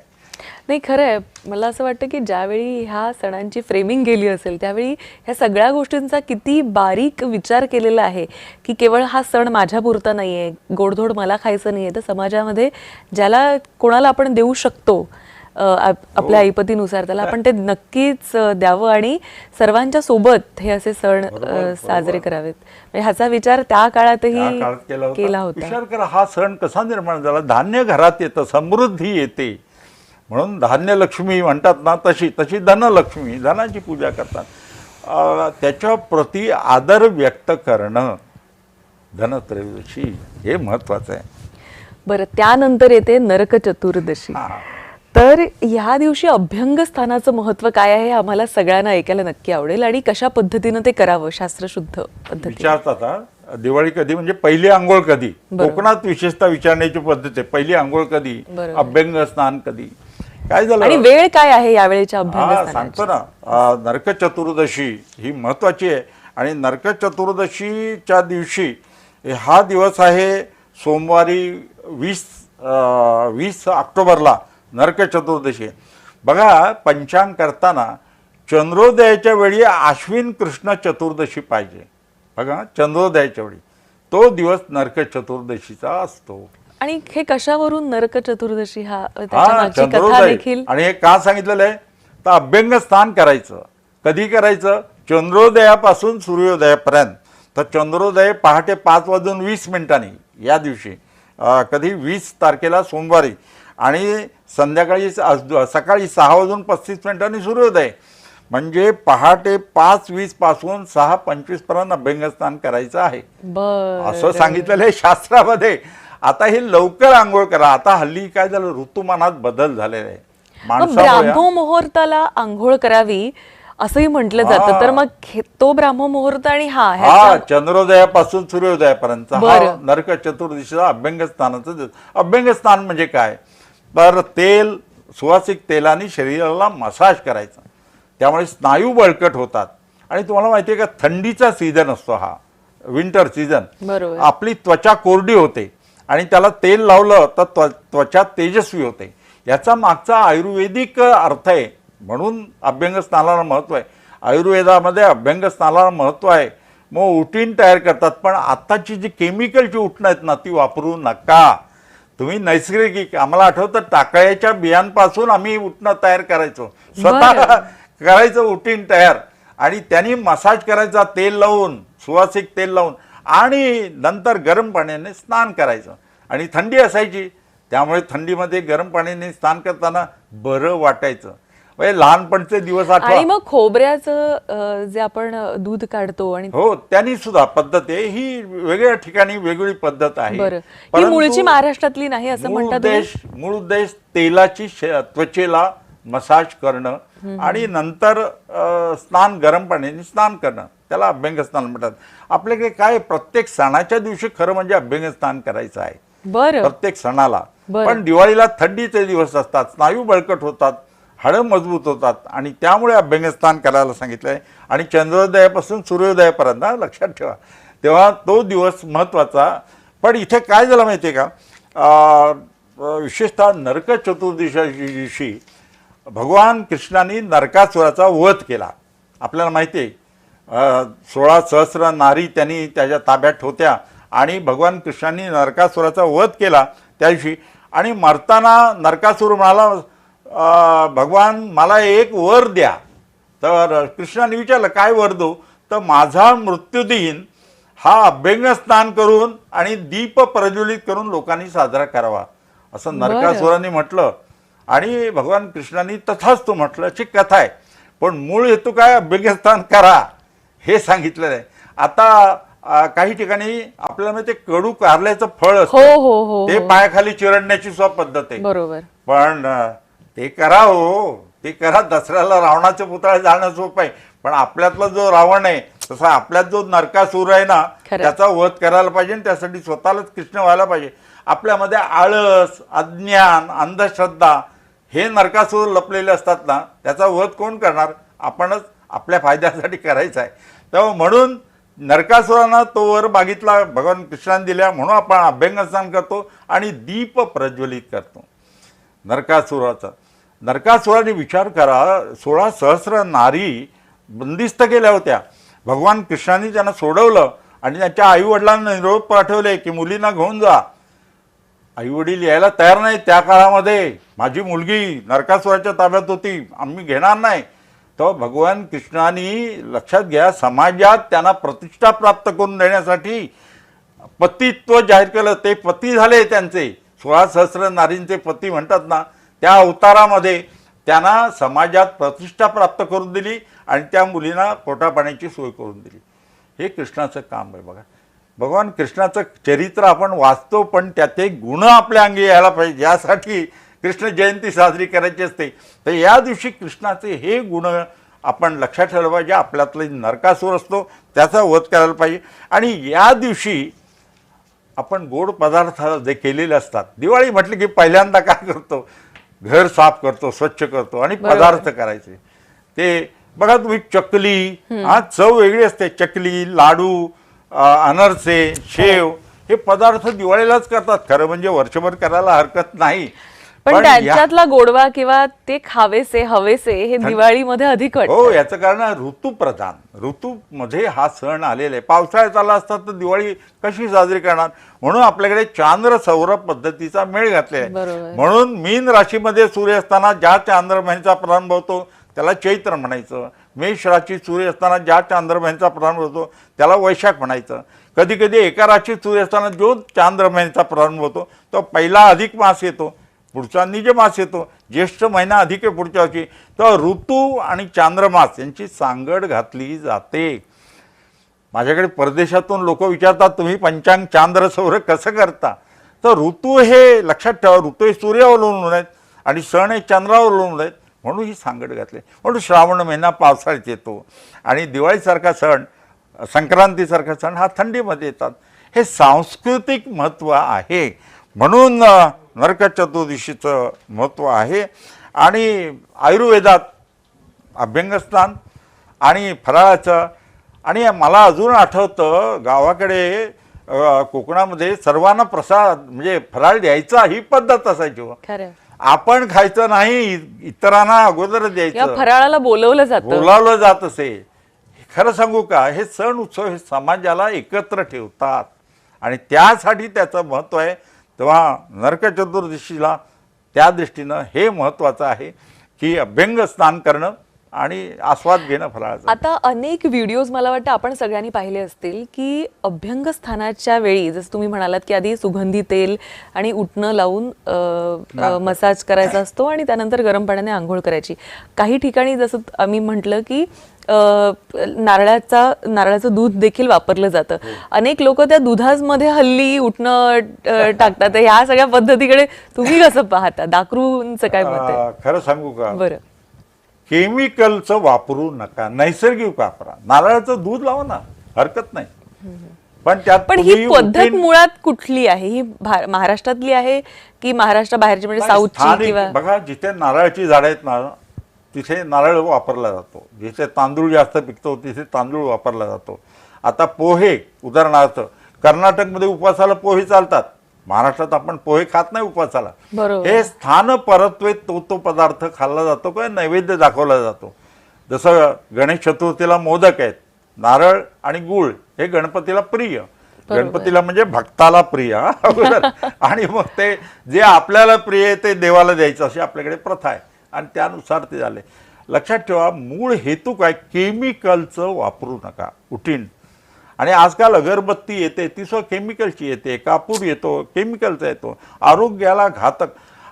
नाही, खरं आहे. मला असं वाटतं की ज्यावेळी ह्या सणांची फ्रेमिंग केली असेल त्यावेळी ह्या सगळ्या गोष्टींचा किती बारीक विचार केलेला आहे की केवळ हा सण माझ्यापुरता नाही आहे, गोडधोड मला खायचं नाही आहे, तर समाजामध्ये ज्याला कोणाला आपण देऊ शकतो आपल्या ऐपतीनुसार त्याला आपण ते नक्कीच द्यावं आणि सर्वांच्या सोबत हे असे सण साजरे करावेत. म्हणजे ह्याचा विचार त्या काळातही केला होता. विचार करा, हा सण कसा निर्माण झाला. धान्य घरात येतं, समृद्धी येते, म्हणून धान्य लक्ष्मी म्हणतात ना, तशी तशी धनलक्ष्मी, धनाची पूजा करतात. त्याच्या प्रती आदर व्यक्त करणं धनत्रयोदशी हे महत्वाचं आहे. बरं, त्यानंतर येते नरक चतुर्दशी. तर ह्या दिवशी अभ्यंग स्थानाचं महत्व काय आहे हे आम्हाला सगळ्यांना ऐकायला नक्की आवडेल आणि कशा पद्धतीनं ते करावं शास्त्रशुद्ध पद्धती. विचारतात दिवाळी कधी, म्हणजे पहिली आंघोळ कधी. कोकणात विशेषतः विचारण्याची पद्धत आहे, पहिली आंघोळ कधी, अभ्यंग स्नान कधी, काय झालं आणि वेळ काय आहे यावेळेच्या अभ्यंग सांगतो ना. नरक चतुर्दशी ही महत्वाची आहे. आणि नरक चतुर्दशीच्या दिवशी, हा दिवस आहे सोमवारी 20 ऑक्टोबरला नरक चतुर्दशी. बघा, पंचांग करताना चंद्रोदयाच्या वेळी आश्विन कृष्ण चतुर्दशी पाहिजे. बघा, चंद्रोदयाच्या वेळी तो दिवस नरक चतुर्दशीचा असतो. आणि हे कशावरून नरक चतुर्दशी हा त्याची कथा देखील. आणि हे का सांगितलेलं आहे तर अभ्यंग स्नान करायचं. कधी करायचं? चंद्रोदयापासून सूर्योदयापर्यंत. तर चंद्रोदय पहाटे 5:20 या दिवशी, कधी 20 तारखेला सोमवारी, आणि संध्याकाळी सकाळी 6:35 सूर्योदय. म्हणजे पहाटे 5:20 पासून 6:25 पर्यंत अभ्यंग स्नान करायचं आहे असं सांगितलेलं आहे शास्त्रामध्ये. आता हे लवकर आंघोळ करा. आता हल्ली काय झालं, ऋतुमानात बदल झालेला आहे. ब्राह्मो मुहूर्ताला आंघोळ करावी असंही म्हटलं जातं. तर मग तो ब्राह्मो मुहूर्त आणि हा चंद्रोदयापासून सूर्योदयापर्यंत नरक चतुर्दशीचा अभ्यंग स्नानाचा दिवस. अभ्यंग स्नान म्हणजे काय तर तेल, सुवासिक तेलाने शरीराला मसाज करायचा. त्यामुळे स्नायू बळकट होतात. आणि तुम्हाला माहिती आहे का, थंडीचा सीझन असतो हा, विंटर सीझन. आपली त्वचा कोरडी होते आणि त्याला तेल लावलं तर त्वचा तेजस्वी होते. याचा मागचा आयुर्वेदिक अर्थ आहे. म्हणून अभ्यंग स्नानाला महत्व आहे. आयुर्वेदामध्ये अभ्यंग स्नानाला महत्व आहे. मग उटीन तयार करतात, पण आताची जी केमिकलची उठणं आहेत ना ती वापरू नका. तुम्ही नैसर्गिक, आम्हाला आठवतं टाकळ्याच्या बियांपासून आम्ही उठणं तयार करायचो, स्वतः करायचं उटीन तयार, आणि त्यांनी मसाज करायचा तेल लावून, सुवासिक तेल लावून, आणि नंतर गरम पाण्याने स्नान करायचं. आणि थंडी असायची त्यामुळे थंडीमध्ये गरम पाण्याने स्नान करताना बरं वाटायचं. लहानपणचे दिवस आठवा. आणि मग खोबऱ्याचं जे आपण दूध काढतो आणि हो, त्यांनी सुद्धा पद्धत आहे. ही वेगळ्या ठिकाणी वेगळी पद्धत आहे. ही मूळची महाराष्ट्रातली नाही असं म्हणतात. मूळ उद्देश तेलाची त्वचेला मसाज करणं आणि नंतर स्नान, गरम पाण्याने स्नान करणं, त्याला अभ्यंग स्नान म्हणतात. आपल्याकडे काय, प्रत्येक सणाच्या दिवशी खरं म्हणजे अभ्यंग स्नान करायचं आहे प्रत्येक सणाला. पण दिवाळीला थंडीचे दिवस असतात, स्नायू बळकट होतात, हाडं मजबूत होतात, आणि त्यामुळे अभ्यंग स्नान करायला सांगितलं आहे. आणि चंद्रोदयापासून सूर्योदयापर्यंत लक्षात ठेवा, तेव्हा तो दिवस महत्त्वाचा. पण इथे काय झालं माहिती आहे का, विशेषतः नरक चतुर्दशीच्या दिवशी भगवान कृष्णाने नरकासुराचा वध केला. आपल्याला माहिती आहे, 16 सहस्र नारी त्यांनी त्याच्या ताब्यात होत्या, आणि भगवान कृष्णाने नरकासुराचा वध केला त्या दिवशी. आणि मरताना नरकासुर म्हणाला, भगवान मला एक वर द्या. तर कृष्णाने विचारलं, काय वर देऊ? तर माझा मृत्यूदिन हा अभ्यंग स्नान करून आणि दीप प्रज्वलित करून लोकांनी साजरा करावा असं नरकासुराने म्हटलं. आणि भगवान कृष्णाने तथास्तु म्हटलं. अशी कथा आहे, पण मूळ हेतू काय, अभ्यंग स्नान करा हे सांगितलेलं आहे. आता काही ठिकाणी आपल्याला ते कडू कारल्याचं फळ असतं, ते पायाखाली चिरडण्याची सुद्धा पद्धत आहे. बरोबर, पण ते करा, हो ते करा. दसऱ्याला रावणाचे पुतळे जाळणं सोपं आहे, पण आपल्यातला जो रावण आहे तसा आपल्यात जो नरकासूर आहे ना, त्याचा वध करायला पाहिजे. आणि त्यासाठी स्वतःलाच कृष्ण व्हायला पाहिजे. आपल्यामध्ये आळस, अज्ञान, अंधश्रद्धा हे नरकासूर लपलेले असतात ना, त्याचा वध कोण करणार? आपणच आपल्या फायद्यासाठी करायचा आहे. तेव्हा म्हणून नरकासुरानं तो वर मागितला, भगवान कृष्णाने दिल्या, म्हणून आपण अभ्यंगस्नान करतो आणि दीप प्रज्वलित करतो नरकासुराने विचार करा, 16 सहस्र नारी बंदिस्त केल्या होत्या. भगवान कृष्णाने त्यांना सोडवलं आणि त्यांच्या आईवडिलांना निरोप पाठवले की मुलींना घेऊन जा. आईवडील यायला तयार नाही. त्या काळामध्ये माझी मुलगी नरकासुराच्या ताब्यात होती, आम्ही घेणार नाही. तर भगवान कृष्णाने लक्षात घ्या, समाजात त्यांना प्रतिष्ठा प्राप्त करून देण्यासाठी पतित्व जाहीर केलं. ते पती झाले त्यांचे, 16 सहस्र नारींचे पती म्हणतात ना, त्या अवतारामध्ये त्यांना समाजात प्रतिष्ठा प्राप्त करून दिली आणि त्या मुलींना पोटापाण्याची सोय करून दिली. हे कृष्णाचं काम आहे. बघा, भगवान कृष्णाचं चरित्र आपण वाचतो, पण त्याचे गुण आपल्या अंगी यायला पाहिजे, यासाठी कृष्ण जयंती साजरी करायची असते. तर या दिवशी कृष्णाचे हे गुण आपण लक्षात ठेवलं पाहिजे. आपल्यातला नरकासूर असतो त्याचा वध करायला पाहिजे. आणि या दिवशी आपण गोड पदार्थ जे केलेले असतात, दिवाळी म्हटलं की पहिल्यांदा काय करतो, घर साफ करतो, स्वच्छ करतो आणि पदार्थ करायचे. ते बघा तुम्ही, चकली, हा चव वेगळी असते. चकली, लाडू, अनारसे, शेव हे पदार्थ दिवाळीलाच करतात. खरं म्हणजे वर्षभर करायला हरकत नाही, पण त्यांच्यातला गोडवा किंवा ते खावेसे हवेसे हे दिवाळीमध्ये अधिक वाटतं. हो, याचं कारण ऋतुप्रधान, ऋतूमध्ये हा सण आलेला आहे. पावसाळ्यात आला असता तर दिवाळी कशी साजरी करणार, म्हणून आपल्याकडे चांद्र सौर पद्धतीचा मेळ घातलेला आहे. म्हणून मीन राशीमध्ये सूर्य असताना ज्या चांद्र महिन्याचा प्रारंभ होतो त्याला चैत्र म्हणायचं. मेष राशीत सूर्य असताना ज्या चांद्र महिन्याचा प्रारंभ होतो त्याला वैशाख म्हणायचं. कधी कधी एका राशीत सूर्य असताना जो चांद्र महिन्याचा प्रारंभ होतो तो पहिला अधिक मास येतो, पुढचा निज मास येतो, ज्येष्ठ महिना अधिक आहे पुढच्या वर्षी. तर ऋतू आणि चांद्रमास यांची सांगड घातली जाते. माझ्याकडे परदेशातून लोक विचारतात, तुम्ही पंचांग चांद्र सौर कसं करता? तर ऋतू हे लक्षात ठेवा, ऋतू हे सूर्यावर अवलंबून आहेत आणि सण हे चंद्रावर अवलंबून आहेत, म्हणून ही सांगड घातली. म्हणून श्रावण महिना पावसाळ्यात येतो आणि दिवाळीसारखा सण, संक्रांतीसारखा सण हा थंडीमध्ये येतात. हे सांस्कृतिक महत्त्व आहे. म्हणून नरक चतुर्दशीचं महत्त्व आहे. आणि आयुर्वेदात अभ्यंगस्नान आणि फराळाचं, आणि मला अजून आठवतं गावाकडे कोकणामध्ये सर्वांना प्रसाद म्हणजे फराळ द्यायचा ही पद्धत असायची. आपण खायचं नाही, इतरांना अगोदर द्यायचं. फराळाला बोलावलं जात असे. खरं सांगू का, हे सण उत्सव हे समाजाला एकत्र ठेवतात आणि त्यासाठी त्याचं महत्त्व आहे. तेव्हा नरक चतुर्दशीला त्या दृष्टीनं हे महत्त्वाचं आहे की अभ्यंग स्नान करणं आणि आस्वाद घेणं फराळाचं. आता अनेक व्हिडिओज मला वाटतं आपण सगळ्यांनी पाहिले असतील की अभ्यंग स्थानाच्या वेळी जसं तुम्ही म्हणालात की आधी सुगंधी तेल आणि उटणं लावून मसाज करायचा असतो आणि त्यानंतर गरम पाण्याने आंघोळ करायची. काही ठिकाणी जसं आम्ही म्हटलं की नारळाचं दूध देखील वापरलं जातं. अनेक लोक त्या दुधामध्ये हल्ली उटणं टाकतात. ह्या सगळ्या पद्धतीकडे तुम्ही कसं पाहता? दाखरूंचं काय मत आहे? खरं सांगू का, बरं, केमिकलचं वापरू नका, नैसर्गिक वापरा. नारळाचं दूध लावा ना, हरकत नाही. पण ही पद्धत मुळात कुठली आहे? ही महाराष्ट्रातली आहे की महाराष्ट्र बाहेरची, म्हणजे साऊथची? किंवा बघा, जिथे नारळाची झाडं आहेत ना तिथे नारळ वापरला जातो. जिथे तांदूळ जास्त पिकतो तिथे तांदूळ वापरला जातो. आता पोहे उदाहरणार्थ, कर्नाटकमध्ये उपवासाला पोहे चालतात, महाराष्ट्रात आपण पोहे खात नाही उपवासाला. हे स्थान परत्वेत तो पदार्थ खाल्ला जातो किंवा नैवेद्य दाखवला जातो. जसं गणेश चतुर्थीला मोदक आहेत, नारळ आणि गूळ हे गणपतीला प्रिय, गणपतीला म्हणजे भक्ताला प्रिय. आणि मग ते जे आपल्याला प्रिय आहे ते देवाला द्यायचं, अशी आपल्याकडे प्रथा आहे आणि त्यानुसार ते झाले. लक्षात ठेवा, मूळ हेतू काय, केमिकलचं वापरू नका. उठीन आणि आजकाल अगरबत्ती येते ती सुद्धा केमिकलची येते, कापूर येतो केमिकलचा येतो, आरोग्याला घातक.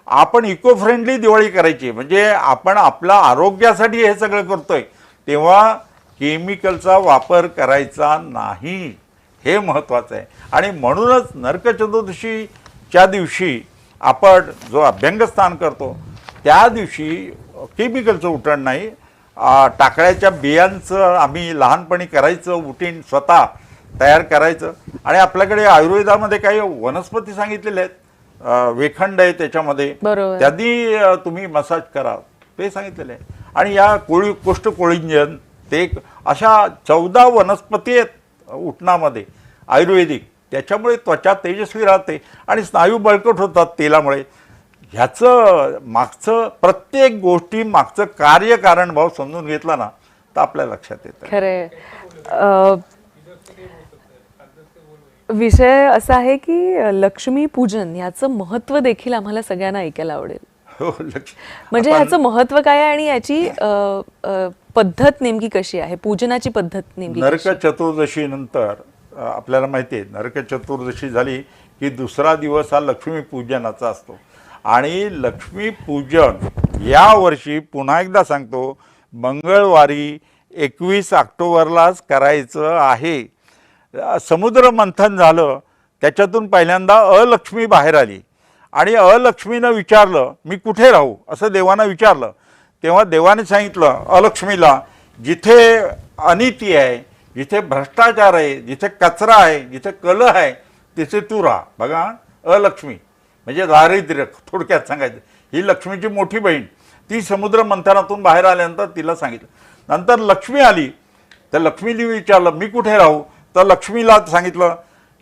आपण इको फ्रेंडली दिवाळी करायची, म्हणजे आपण आपल्या आरोग्यासाठी हे सगळं करतोय, तेव्हा केमिकलचा वापर करायचा नाही, हे महत्त्वाचं आहे. आणि म्हणूनच नरक चतुर्दशीच्या दिवशी आपण जो अभ्यंगस्नान करतो त्या दिवशी केमिकलचं उठण नाही. टाकळ्याच्या बियांचं आम्ही लहानपणी करायचं, उठीन स्वतः तयार करायचं. आणि आपल्याकडे आयुर्वेदामध्ये काही वनस्पती सांगितलेल्या आहेत, वेखंड आहे त्याच्यामध्ये, त्यांनी तुम्ही मसाज करा ते सांगितलेलं आहे. आणि या कोष्ठकोळींजन ते अशा 14 वनस्पती आहेत उटणामध्ये आयुर्वेदिक, त्याच्यामुळे त्वचा तेजस्वी राहते आणि स्नायू बळकट होतात तेलामुळे. ह्याचं मागचं प्रत्येक गोष्टी मागचं कार्यकारणभाव समजून घेतला ना तर आपल्या लक्षात येतं. खरंय. विषय असा आहे की लक्ष्मी पूजन ह्याचं महत्व देखील आम्हाला सगळ्यांना ऐकायला आवडेल. हो, म्हणजे ह्याचं महत्व काय आहे आणि याची पद्धत नेमकी कशी आहे, पूजनाची पद्धत नेमकी नरक चतुर्दशी नंतर आपल्याला माहिती आहे, नरक चतुर्दशी झाली की दुसरा दिवस हा लक्ष्मी पूजनाचा असतो. आणि लक्ष्मी पूजन यावर्षी पुन्हा एकदा सांगतो, मंगळवारी 21 ऑक्टोबरलाच करायचं आहे. समुद्र मंथन झालं, त्याच्यातून पहिल्यांदा अलक्ष्मी बाहेर आली आणि अलक्ष्मीनं विचारलं मी कुठे राहू असं देवानं विचारलं. तेव्हा देवाने सांगितलं अलक्ष्मीला, जिथे अनिती आहे, जिथे भ्रष्टाचार आहे, जिथे कचरा आहे, जिथे कलह आहे, तिथे तू राहा. बघा, अलक्ष्मी म्हणजे दारिद्र्य थोडक्यात सांगायचं. ही लक्ष्मीची मोठी बहीण, ती समुद्र मंथनातून बाहेर आल्यानंतर तिला सांगितलं. नंतर लक्ष्मी आली, तर लक्ष्मीने विचारलं मी कुठे राहू, तर लक्ष्मीला सांगितलं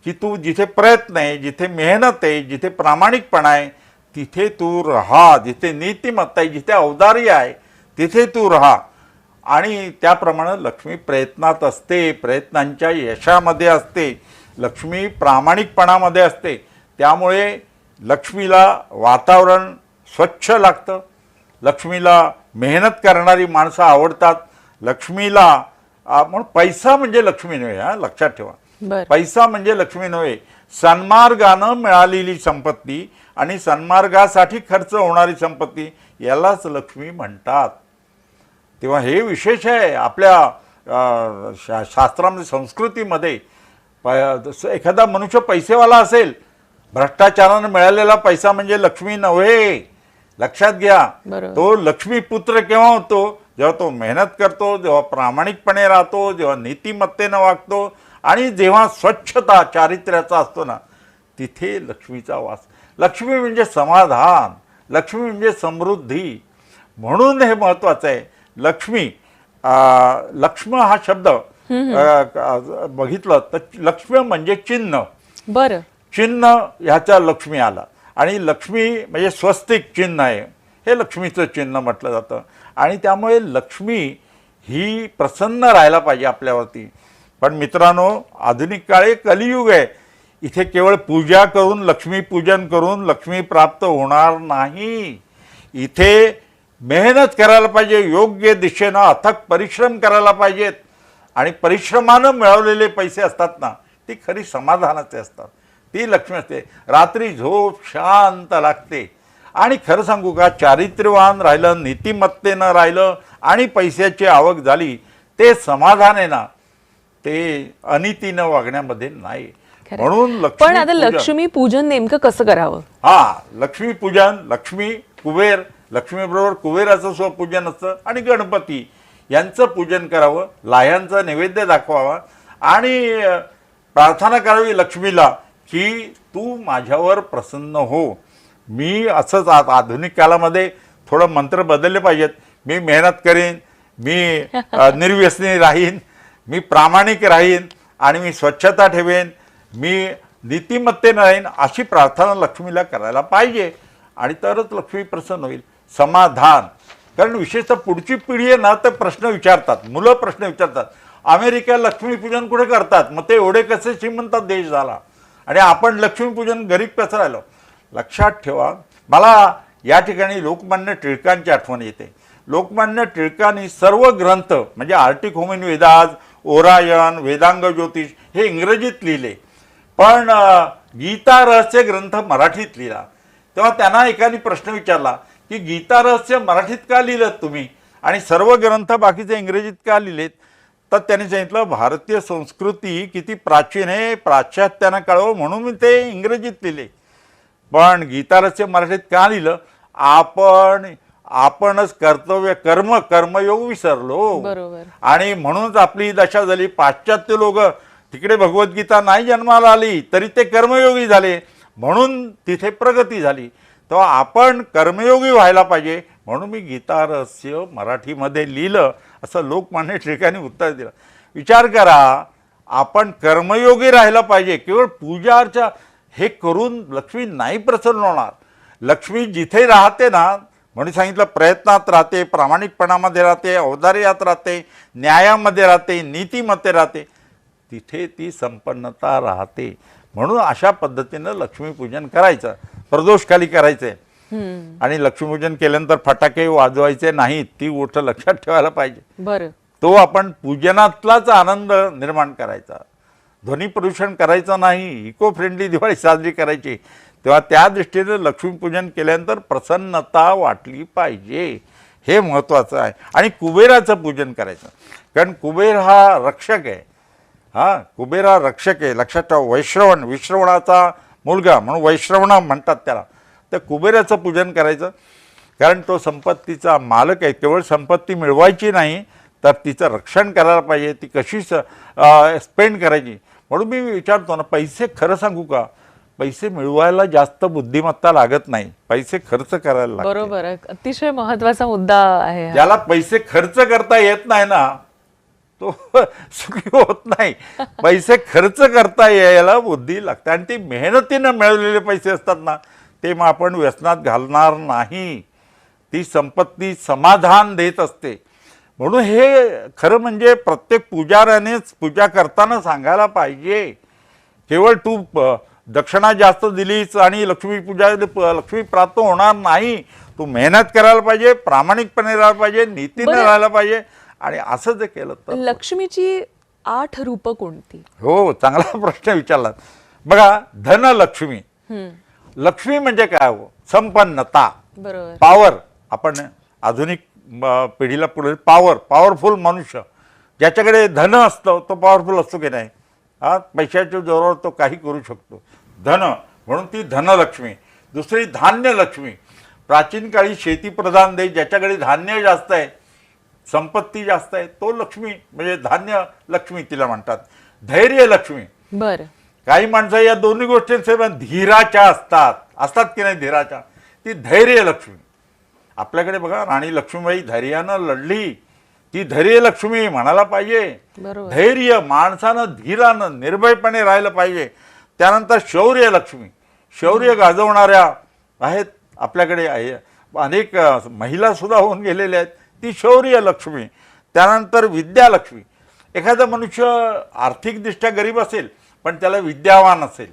की तू जिथे प्रयत्न आहे, जिथे मेहनत आहे, जिथे प्रामाणिकपणा आहे तिथे तू राहा, जिथे नीतिमत्ता आहे, जिथे औदार्य आहे तिथे तू राहा. आणि त्याप्रमाणे लक्ष्मी प्रयत्नात असते, प्रयत्नांच्या यशामध्ये असते, लक्ष्मी प्रामाणिकपणामध्ये असते. त्यामुळे लक्ष्मीला वातावरण स्वच्छ लागतं, लक्ष्मीला मेहनत करणारी माणसं आवडतात, लक्ष्मीला म्हणून पैसा म्हणजे लक्ष्मी नव्हे. लक्षात ठेवा, पैसा म्हणजे लक्ष्मी नव्हे. सन्मार्गानं मिळालेली संपत्ती आणि सन्मार्गासाठी खर्च होणारी संपत्ती यालाच लक्ष्मी म्हणतात. तेव्हा हे विशेष आहे आपल्या शास्त्रामध्ये, संस्कृतीमध्ये. एखादा मनुष्य पैसेवाला असेल, भ्रष्टाचारानं मिळालेला पैसा म्हणजे लक्ष्मी नव्हे, लक्षात घ्या. तो लक्ष्मी पुत्र केव्हा होतो, जेव्हा तो मेहनत करतो, जेव्हा प्रामाणिकपणे राहतो, जेव्हा नीतिमत्तेनं वागतो आणि जेव्हा स्वच्छता चारित्र्याचा असतो ना, तिथे लक्ष्मीचा वास. लक्ष्मी म्हणजे समाधान, लक्ष्मी म्हणजे समृद्धी. म्हणून हे महत्त्वाचं आहे. लक्ष्मी, लक्ष्म हा शब्द बघितलं तर लक्ष्मी म्हणजे चिन्ह. बरं, चिन्ह ह्याचा लक्ष्मी आला. आणि लक्ष्मी म्हणजे स्वस्तिक चिन्ह आहे, हे लक्ष्मीचं चिन्ह म्हटलं जातं. आणि त्यामुळे लक्ष्मी ही प्रसन्न राहायला पाहिजे आपल्यावरती. पण मित्रांनो, आधुनिक काळे कलियुग आहे. इथे केवळ पूजा करून, लक्ष्मी पूजन करून लक्ष्मी प्राप्त होणार नाही. इथे मेहनत करायला पाहिजे, योग्य दिशेनं अथक परिश्रम करायला पाहिजेत. आणि परिश्रमानं मिळवलेले पैसे असतात ना, ती खरी समाधानाचे असतात, ती लक्ष्मी असते. रात्री झोप शांत लागते. आणि खरं सांगू का, चारित्र्यवान राहिलं, नीतिमत्तेनं राहिलं आणि पैशाची आवक झाली, ते समाधान आहे ना, ते अनितीनं वागण्यामध्ये नाही. म्हणून पण आता लक्ष्मी पूजन नेमकं कसं करावं? लक्ष्मी पूजन, लक्ष्मी कुबेर, लक्ष्मी बरोबर कुबेराचं स्वपूजन असतं आणि गणपती यांचं पूजन करावं, लाह्यांचा नैवेद्य दाखवावा आणि प्रार्थना करावी लक्ष्मीला की तू माझ्यावर प्रसन्न हो. मी असंच आधुनिक काळामध्ये थोडं मंत्र बदलले पाहिजेत. मी मेहनत करीन, मी निर्व्यसनी राहीन, मी प्रामाणिक राहीन आणि मी स्वच्छता ठेवेन, मी नीतिमत्तेनं राहीन, अशी प्रार्थना लक्ष्मीला करायला पाहिजे. आणि तरच लक्ष्मी प्रसन्न होईल. समाधान, कारण विशेषतः पुढची पिढी आहे ना, तर प्रश्न विचारतात, मुलं प्रश्न विचारतात, अमेरिका लक्ष्मीपूजन कुठे करतात, मग ते एवढे कसे श्रीमंत देश झाला आणि आपण लक्ष्मीपूजन गरीब कसं राहिलो. लक्षात ठेवा, मला या ठिकाणी लोकमान्य टिळकांची आठवण येते. लोकमान्य टिळकांनी सर्व ग्रंथ म्हणजे आर्टिक होमिन वेदास, ओरायन, वेदांग ज्योतिष हे इंग्रजीत लिहिले, पण गीता रहस्य ग्रंथ मराठीत लिहिला. तेव्हा त्यांना एकाने प्रश्न विचारला की गीता रहस्य मराठीत का लिहिलं तुम्ही आणि सर्व ग्रंथ बाकीचे इंग्रजीत का लिहिलेत. तर त्यांनी सांगितलं भारतीय संस्कृती किती प्राचीन आहे, पाश्चात्यांना कळवं म्हणून मी ते इंग्रजीत लिहिले. पण गीता रहस्य मराठीत का लिहिलं, आपणच कर्मयोग विसरलो. बरोबर. आणि म्हणूनच आपली दशा झाली. पाश्चात्य लोक तिकडे भगवद्गीता नाही जन्माला आली तरी ते कर्मयोगी झाले, म्हणून तिथे प्रगती झाली. तेव्हा आपण कर्मयोगी व्हायला पाहिजे, म्हणून मी गीता रहस्य मराठीमध्ये लिहिलं असं लोकमान्य टिळकांनी उत्तर दिलं. विचार करा, आपण कर्मयोगी राहायला पाहिजे. केवळ पूजा अर्चा हे करून लक्ष्मी नाही प्रसन्न होणार. लक्ष्मी जिथे राहते ना, म्हणून सांगितलं प्रयत्नात राहते, प्रामाणिकपणामध्ये राहते, औदार्यात राहते, न्यायामध्ये राहते, नीतीमध्ये राहते, तिथे ती संपन्नता राहते. म्हणून अशा पद्धतीनं लक्ष्मीपूजन करायचं, प्रदोषखाली करायचे. आणि लक्ष्मीपूजन केल्यानंतर फटाके वाजवायचे नाहीत, ती गोष्ट लक्षात ठेवायला पाहिजे. बरं. तो आपण पूजनातलाच आनंद निर्माण करायचा, ध्वनी प्रदूषण करायचं नाही, इको फ्रेंडली दिवाळी साजरी करायची. तेव्हा त्या दृष्टीने लक्ष्मीपूजन केल्यानंतर प्रसन्नता वाटली पाहिजे, हे महत्त्वाचं आहे. आणि कुबेराचं पूजन करायचं, कारण कुबेर हा रक्षक आहे. कुबेर हा रक्षक आहे, लक्षात ठेवा. विश्रवणाचा मुलगा म्हणून वैश्रवण म्हणतात त्याला. तर कुबेराचं पूजन करायचं, कारण तो संपत्तीचा मालक आहे. केवळ संपत्ती मिळवायची नाही, तर तिचं रक्षण करायला पाहिजे, ती कशी स्पेंड करायची. म्हणून मी विचारतो ना, पैसे खरं सांगू का, पैसे मिळवायला जास्त बुद्धिमत्ता लागत नाही, पैसे खर्च करायला लागतात. बरोबर आहे, अतिशय महत्वाचा मुद्दा आहे हा. ज्याला पैसे खर्च करता येत नाही ना, तो सुखी होत नाही. पैसे खर्च करता यायला बुद्धी लागते, आणि ती मेहनतीनं मिळवलेले पैसे असतात ना, ते मग आपण व्यसनात घालणार नाही. ती संपत्ती समाधान देत असते. म्हणून हे खरं म्हणजे प्रत्येक पुजाऱ्यानेच पूजा करताना सांगायला पाहिजे. केवळ तू दक्षिणा जास्त दिलीच आणि लक्ष्मी प्राप्त होणार नाही. तू मेहनत करायला पाहिजे, प्रामाणिकपणे राहायला पाहिजे, नीतीने राहायला पाहिजे. आणि असं जर केलं तर. लक्ष्मीची 8 रूपं कोणती? हो, चांगला प्रश्न विचारला. बघा, धनलक्ष्मी. लक्ष्मी म्हणजे काय हो? संपन्नता, बरोबर. पॉवर. आपण आधुनिक पिढीला पुढे पॉवरफुल मनुष्य, ज्याच्याकडे धन असतं तो पॉवरफुल असतो की नाही? पैशाच्या जोरावर तो काही करू शकतो. धन, म्हणून ती धनलक्ष्मी. दुसरी धान्यलक्ष्मी. प्राचीन काळी शेतीप्रधान देश, ज्याच्याकडे धान्य जास्त आहे, संपत्ती जास्त आहे, तो लक्ष्मी म्हणजे धान्य लक्ष्मी तिला म्हणतात. धैर्यलक्ष्मी. बरं. काही माणसं या दोन्ही गोष्टींचे धीराच्या असतात की नाही धीराच्या, ती धैर्यलक्ष्मी. आपल्याकडे बघा, राणी लक्ष्मीबाई धैर्यानं लढली, ती धैर्यलक्ष्मी म्हणायला पाहिजे. धैर्य, माणसानं धीरानं निर्भयपणे राहिलं पाहिजे. त्यानंतर शौर्यलक्ष्मी. शौर्य गाजवणाऱ्या आहेत आपल्याकडे, अनेक महिला सुद्धा होऊन गेलेल्या आहेत, ती शौर्यलक्ष्मी. त्यानंतर विद्यालक्ष्मी. एखादा मनुष्य आर्थिकदृष्ट्या गरीब असेल पण त्याला विद्यावान असेल,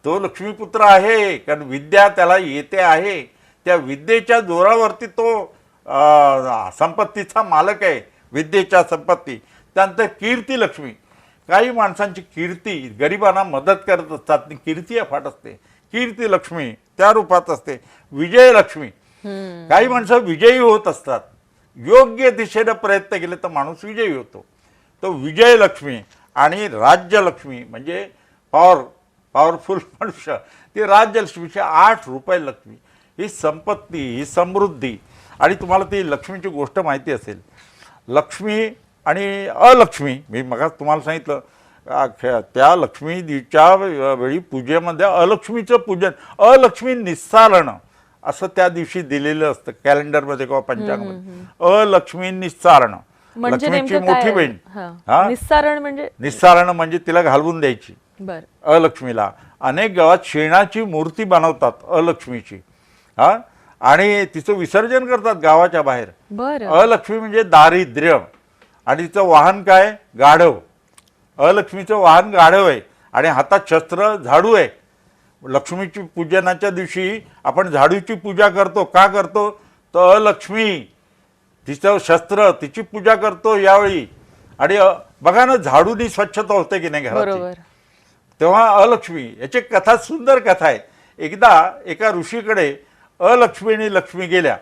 तो लक्ष्मीपुत्र आहे, कारण विद्या त्याला येते आहे. त्या विद्येच्या जोरावरती तो संपत्तीचा मालक आहे, विद्येच्या संपत्ती. त्यानंतर कीर्ती लक्ष्मी. काही माणसांची कीर्ती गरिबांना मदत करत असतात, ती कीर्ती अफाट असते, कीर्ती लक्ष्मी त्या रूपात असते. विजयलक्ष्मी. काही माणसं विजयी होत असतात, योग्य दिशेने प्रयत्न केले तर माणूस विजयी होतो, तो विजयलक्ष्मी. आणि राज्यलक्ष्मी म्हणजे पॉवरफुल मनुष्य, ती राज्यलक्ष्मीची 8 रुपये लक्ष्मी. ही संपत्ती, ही समृद्धी. आणि तुम्हाला ती लक्ष्मीची गोष्ट माहिती असेल, लक्ष्मी आणि अलक्ष्मी. मी मग तुम्हाला सांगितलं, त्या लक्ष्मीच्या वेळी पूजेमध्ये अलक्ष्मीचं पूजन, अलक्ष्मी निस्सारण असं त्या दिवशी दिलेलं असतं कॅलेंडरमध्ये किंवा पंचांगामध्ये. अलक्ष्मी निस्सारण, लक्ष्मीची मोठी बहीण. निस्सारण म्हणजे तिला घालवून द्यायची. अलक्ष्मीला अनेक गावात शेणाची मूर्ती बनवतात अलक्ष्मीची, आणि तिचं विसर्जन करतात गावाच्या बाहेर. अलक्ष्मी म्हणजे दारिद्र्य. आणि तिचं वाहन काय? गाढव. अलक्ष्मीचं वाहन गाढव आहे आणि हातात शस्त्र झाडू आहे. लक्ष्मीची पूजनाच्या दिवशी आपण झाडूची पूजा करतो. का करतो? तर अलक्ष्मी, तिचं शस्त्र, तिची पूजा करतो यावेळी. आणि बघा ना, झाडूनी स्वच्छता होते की नाही घराची, तेव्हा अलक्ष्मी. याची कथा, सुंदर कथा आहे. एकदा एका ऋषीकडे अलक्ष्मी आणि लक्ष्मी गेल्या,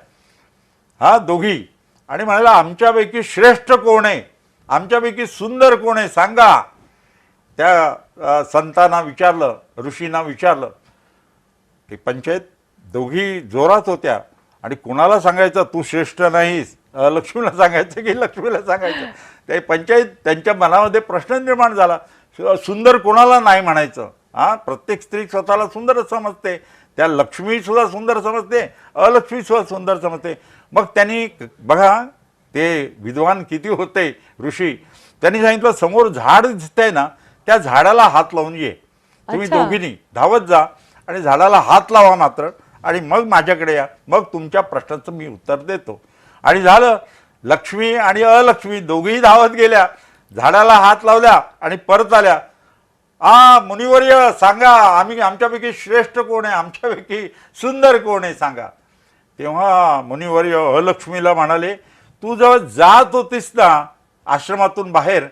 दोघी, आणि म्हणाला, आमच्यापैकी श्रेष्ठ कोण आहे, आमच्यापैकी सुंदर कोण आहे सांगा. त्या संतांना विचारलं, ऋषींना विचारलं. ते पंचायत दोघी जोरात होत्या, आणि कुणाला सांगायचं तू श्रेष्ठ नाहीस, लक्ष्मीला सांगायचं की लक्ष्मीला सांगायचं. ते पंचायत, त्यांच्या मनामध्ये प्रश्न निर्माण झाला, सुंदर कोणाला नाही म्हणायचं. प्रत्येक स्त्री स्वतःला सुंदरच समजते, त्या लक्ष्मी सुद्धा सुंदर समजते, अलक्ष्मी सुद्धा सुंदर समजते. मग त्यांनी बघा ते विद्वान किती होते ऋषी, त्यांनी सांगितलं समोर झाड दिसतंय ना, त्या झाडाला हात लावून ये. तुम्ही अच्छा. दोघींनी धावत जा आणि झाडाला हात लावा मात्र, आणि मग माझ्याकडे या, मग तुमच्या प्रश्नाचं मी उत्तर देतो. आणि झालं, लक्ष्मी आणि अलक्ष्मी दोघीही धावत गेल्या, झाडाला हात लावल्या आणि परत आल्या. मुनिवर्य सांगा, आमच्यापैकी श्रेष्ठ कोण आहे, आमच्यापैकी सुंदर कोण आहे सांगा. तेव्हा मुनिवर्य अलक्ष्मीला म्हणाले, तू जेव्हा जात होतीस ना आश्रमातून बाहेर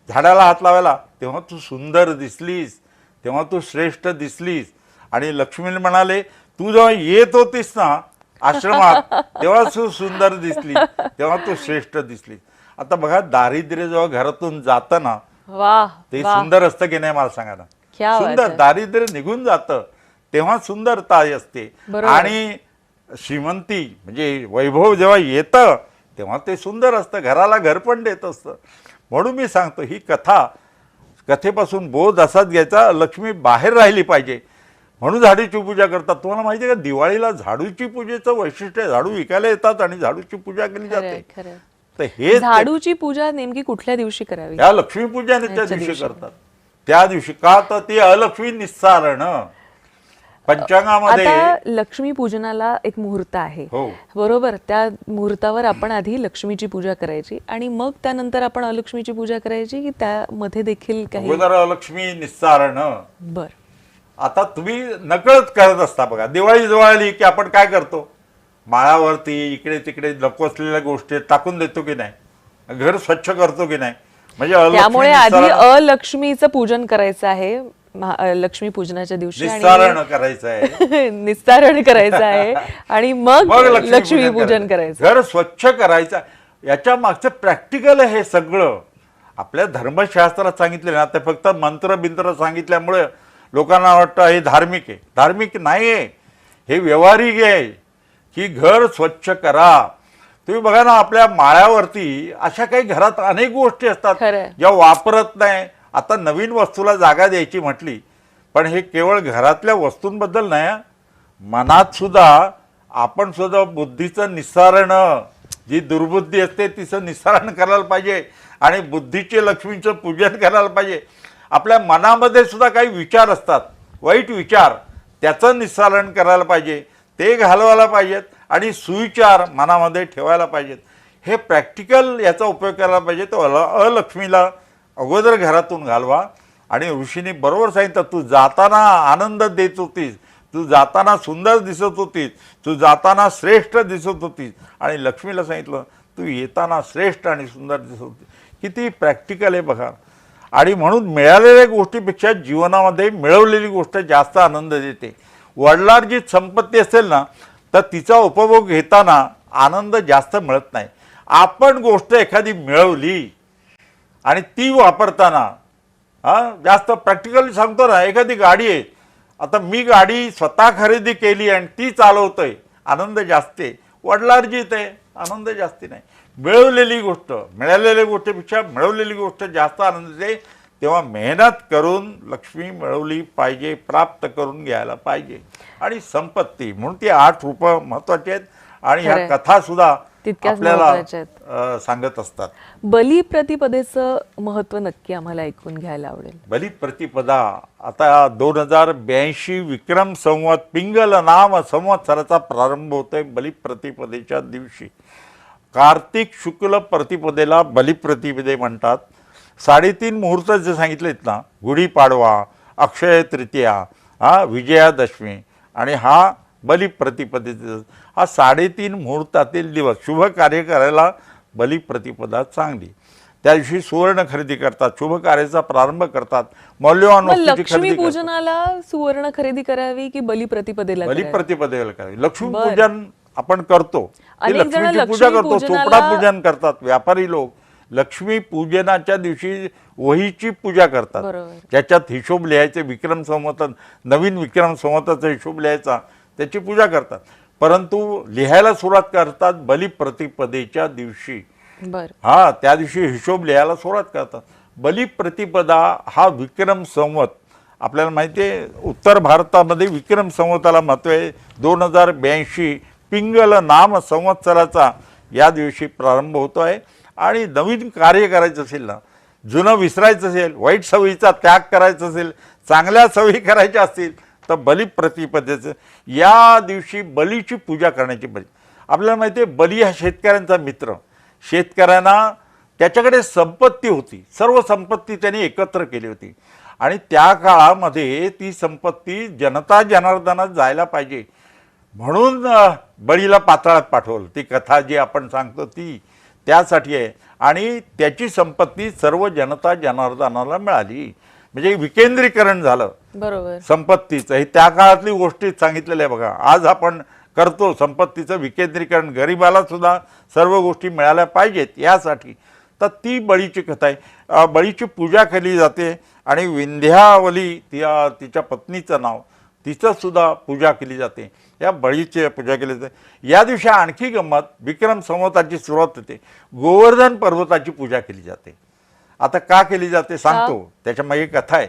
झाडाला हात लावायला, तेव्हा तू सुंदर दिसलीस, तेव्हा तू श्रेष्ठ दिसलीस. आणि लक्ष्मीला म्हणाले, तू जेव्हा येत होतीस ना आश्रमात तेव्हा तू सुंदर दिसली, तेव्हा तू श्रेष्ठ दिसलीस. आता बघा, दारिद्र्य जेव्हा घरातून जातं ना, वाह ते वाह. सुंदर असतं की नाही मला सांगा ना. क्या बात सुंदर आहे. दारिद्र्य निघून जातं तेव्हा सुंदरता असते. बरोबर. आणि श्रीमंती म्हणजे वैभव जेव्हा येतं तेव्हा ते सुंदर असतं, घराला घर पण देत असतं. म्हणून मी सांगतो, ही कथेपासून बोध असाच घ्यायचा, लक्ष्मी बाहेर राहिली पाहिजे म्हणून झाडूची पूजा करतात. तुम्हाला माहिती आहे का, दिवाळीला झाडूची पूजेचं वैशिष्ट्य आहे. झाडू विकायला येतात आणि झाडूची पूजा केली खरंय, जाते. खरंय. तर हे झाडूची पूजा नेमकी कुठल्या दिवशी करावी? त्या लक्ष्मीपूजनाच्या ह्याच्या दिवशी दिवशी. करतात. त्या दिवशी का, तर ती अलक्ष्मी निस्सारण पंचांगामध्ये. आता लक्ष्मी पूजनाला एक मुहूर्त आहे, हो. बरोबर. त्या मुहूर्तावर आपण आधी लक्ष्मीची पूजा करायची आणि मग त्यानंतर आपण अलक्ष्मीची पूजा करायची, की त्यामध्ये देखील काही? अगोदर अलक्ष्मी निस्सारण. बर. आता तुम्ही नकळत करत असता बघा, दिवाळी जवळ आली की आपण काय करतो, माळावरती इकडे तिकडे नको असलेल्या गोष्टी टाकून देतो की नाही, घर स्वच्छ करतो की नाही. म्हणजे अलक्ष्मी त्यामुळे आधी निस्सारण- अलक्ष्मीचं पूजन करायचं आहे लक्ष्मी पूजनाच्या दिवशी, निस्सारण करायचं आहे. निस्तारण करायचं आहे आणि मग लक्ष्मी पूजन करायचं. घर स्वच्छ करायचं. याच्या मागचं प्रॅक्टिकल हे सगळं आपल्या धर्मशास्त्रात सांगितलेलं ना. ते फक्त मंत्र बिंत्र सांगितल्यामुळे लोकांना वाटतं हे धार्मिक आहे. धार्मिक नाही आहे, हे व्यवहारिक आहे की घर स्वच्छ करा. तुम्ही बघा ना, आपल्या माळ्यावरती अशा काही घरात अनेक गोष्टी असतात खरंय. ज्या वापरत नाही. आता नवीन वस्तूला जागा द्यायची म्हटली, पण हे केवळ घरातल्या वस्तूंबद्दल नाही, मनात सुद्धा आपण सुद्धा बुद्धीचं निस्सारण, जी दुर्बुद्धी असते तिचं निस्सारण करायला पाहिजे आणि बुद्धीचे लक्ष्मीचं पूजन करायला पाहिजे. आपल्या मनामध्ये सुद्धा काही विचार असतात, वाईट विचार, त्याचं निस्सारण करायला पाहिजे, ते घालवायला पाहिजेत आणि सुविचार मनामध्ये ठेवायला पाहिजेत. हे प्रॅक्टिकल याचा उपयोग करायला पाहिजे. तो अलक्ष्मीला अगोदर घरातून घालवा. आणि ऋषीने बरोबर सांगितलं, तू जाताना आनंद देत होतीस, तू जाताना सुंदर दिसत होतीस, तू जाताना श्रेष्ठ दिसत होतीस, आणि लक्ष्मीला सांगितलं तू येताना श्रेष्ठ आणि सुंदर दिसत होती. किती प्रॅक्टिकल आहे बघा. आणि म्हणून मिळालेल्या गोष्टीपेक्षा जीवनामध्ये मिळवलेली गोष्ट जास्त आनंद देते. वडिलांची संपत्ती असेल ना, तर तिचा उपभोग घेताना आनंद जास्त मिळत नाही. आपण गोष्ट एखादी मिळवली आणि ती वापरताना जास्त प्रॅक्टिकली सांगतो ना, एखादी गाडी आहे, आता मी गाडी स्वतः खरेदी केली आणि ती चालवतोय, आनंद जास्त आहे. वडिलार्जित आहे, आनंद जास्ती नाही. मिळवलेली गोष्ट, मिळालेल्या गोष्टीपेक्षा मिळवलेली गोष्ट जास्त आनंद देते. तेव्हा मेहनत करून लक्ष्मी मिळवली पाहिजे, प्राप्त करून घ्यायला पाहिजे. आणि संपत्ती म्हणून ती 8 रूपं महत्वाची आहेत. आणि ह्या खरंय. कथा सुद्धा तितक्याच आपल्याला महत्त्वाच्या आहेत. सांगत असतात. बलिप्रतिपदेचं महत्त्व नक्की आम्हाला ऐकून घ्यायला आवडेल. बलिप्रतिपदा आता 2082 विक्रम संवत पिंगल नाम संवत्सराचा प्रारंभ होतोय बलिप्रतिपदेच्या दिवशी. कार्तिक शुक्ल प्रतिपदेला बलिप्रतिपदे म्हणतात. 3.5 मुहूर्त जे सांगितलेत ना, गुढीपाडवा, अक्षय तृतीया, विजयादशमी आणि हा बलिप्रतिपदेचा, हा 3.5 मुहूर्तातील दिवस. शुभ कार्य करायला बलिप्रतिपदा चांगली. त्या दिवशी सुवर्ण खरेदी करतात, शुभ कार्याचा प्रारंभ करतात, मौल्यवान मग वस्तूची लक्ष्मी खरेदी करतात. पूजनाला सुवर्ण खरेदी करावी की बलिप्रतिपदेला करावी? बलिप्रतिपदेला करावी. लक्ष्मी बरं. पूजन आपण करतो, ते अनेक जण लक्ष्मीची पूजा लक्ष्मी करतो, चोपडा पूजनाला- पूजन करतात. व्यापारी लोक लक्ष्मी पूजनाच्या दिवशी वहीची पूजा करतात. बरोबर. ज्याच्यात हिशोब लिहायचे, विक्रम संवत, नवीन विक्रम संवताचा हिशोब लिहायचा, त्याची पूजा करतात. परंतु लिहायला सुरुवात करतात बलिप्रतिपदेच्या दिवशी. बर. त्या दिवशी हिशोब लिहायला सुरुवात करतात. बलिप्रतिपदा हा विक्रम संवत आपल्याला माहिती आहे उत्तर भारतामध्ये विक्रम संवताला महत्त्व आहे. 2082 पिंगल नाम संवत्सराचा या दिवशी प्रारंभ होतो आहे. आणि नवीन कार्य करायचं असेल ना, जुनं विसरायचं असेल, वाईट सवयीचा त्याग करायचा असेल, चांगल्या सवयी करायच्या असतील तर बलिप्रतिपदेचं या दिवशी बलीची पूजा करण्याची. आपल्याला माहिती आहे बली हा शेतकऱ्यांचा मित्र. शेतकऱ्यांना त्याच्याकडे संपत्ती होती, सर्व संपत्ती त्यांनी एकत्र केली होती आणि त्या काळामध्ये ती संपत्ती जनता जनार्दनात जायला पाहिजे म्हणून बळीला पाताळात पाठवलं. ती कथा जी आपण सांगतो ती त्यासाठी आहे. आणि त्याची संपत्ती सर्व जनता जनार्दनाला मिळाली, म्हणजे विकेंद्रीकरण झालं बरोबर संपत्तीचं. ही त्या काळातली गोष्टी सांगितलेल्या आहे बघा. आज आपण करतो संपत्तीचं विकेंद्रीकरण, गरिबाला सुद्धा सर्व गोष्टी मिळाल्या पाहिजेत यासाठी. तर ती बळीची कथा आहे. बळीची पूजा केली जाते आणि विंध्यावली तिच्या पत्नीचं नाव, तिचं सुद्धा पूजा केली जाते. या बळीची पूजा केली जाते. या दिवशी आणखी गंमत, विक्रम संवताची सुरुवात होते, गोवर्धन पर्वताची पूजा केली जाते. आता का केली जाते सांगतो, त्याच्यामागे कथा आहे.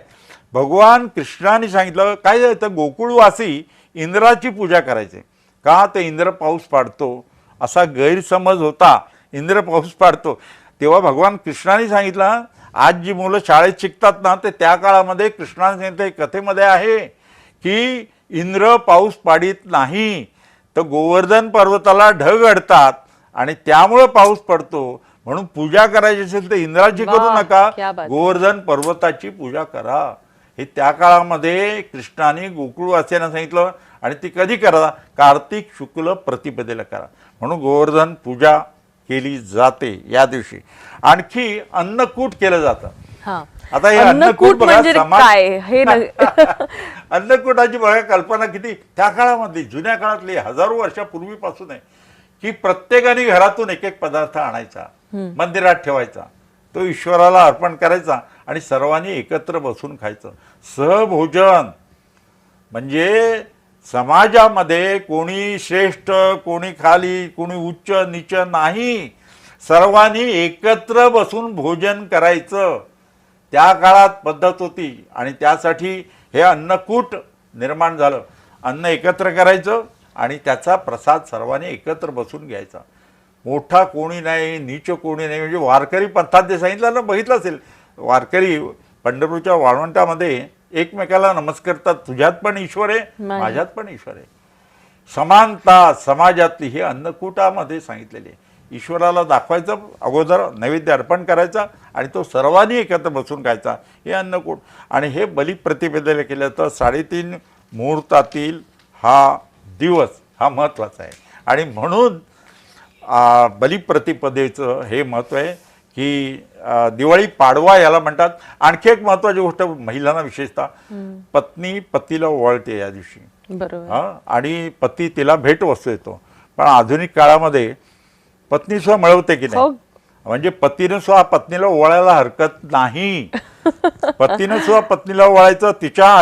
भगवान कृष्णाने सांगितलं काय तर गोकुळवासी इंद्राची पूजा करायचे. का तर इंद्र पाऊस पाडतो असा गैरसमज होता, इंद्र पाऊस पाडतो. तेव्हा भगवान कृष्णाने सांगितलं, आज जी मुलं शाळेत शिकतात ना ते त्या काळामध्ये कृष्णाने सांगितलं कथेमध्ये आहे की इंद्र पाऊस पाडित नाही, तर गोवर्धन पर्वताला ढग अडतात आणि त्यामुळे पाऊस पडतो. म्हणून पूजा करायची असेल तर इंद्राची करू क्या नका, बात. गोवर्धन पर्वताची पूजा करा. हे त्या काळामध्ये कृष्णाने गोकुळवासियांना सांगितलं आणि ती कधी करा, कार्तिक शुक्ल प्रतिपदेला करा. म्हणून गोवर्धन पूजा केली जाते या दिवशी. आणखी अन्नकूट केलं जातं. हा, आता हे अन्नकूट बघा, म्हणजे समाज काय हे अन्नकूटाची बघा कल्पना किती त्या काळामध्ये, जुन्या काळातली हजारो वर्षापूर्वीपासून आहे की प्रत्येकाने घरातून एक एक पदार्थ आणायचा, मंदिरात ठेवायचा, तो ईश्वराला अर्पण करायचा आणि सर्वांनी एकत्र बसून खायचं. सहभोजन म्हणजे समाजामध्ये कोणी श्रेष्ठ, कोणी खाली, कोणी उच्च नीच नाही, सर्वांनी एकत्र बसून भोजन करायचं. त्या काळात पद्धत होती आणि त्यासाठी हे अन्नकूट निर्माण झालं. अन्न एकत्र करायचं आणि त्याचा प्रसाद सर्वांनी एकत्र बसून घ्यायचा. मोठा कोणी नाही, नीच कोणी नाही. म्हणजे वारकरी पंथात जे सांगितलं ना, बघितलं असेल, वारकरी पंढरपूरच्या वाळवंटामध्ये एकमेकाला नमस्कारतात, तुझ्यात पण ईश्वर आहे, माझ्यात पण ईश्वर आहे. समानता समाजातली हे अन्नकूटामध्ये सांगितलेली आहे. ईश्वराला दाखवायचं, अगोदर नैवेद्य अर्पण करायचा आणि तो सर्वांनी एकत्र बसून खायचा, हे अन्नकूट. आणि हे बलिप्रतिपदेला केलं तर 3:30 मुहूर्तातील हा दिवस हा महत्त्वाचा आहे. आणि म्हणून बलिप्रतिपदेचं हे महत्त्व आहे की दिवाळी पाडवा याला म्हणतात. आणखी एक महत्त्वाची गोष्ट महिलांना विशेषतः, पत्नी पतीला ओवाळते या दिवशी. बरोबर. हां, आणि पती तिला भेटवस्तू येतो. पण आधुनिक काळामध्ये पत्नी सुद्धा मिळवते की नाही, म्हणजे पतीनं सुद्धा पत्नीला ओवाळायला हरकत नाही. पतीनं सुद्धा पत्नीला ओवाळायचं, तिच्या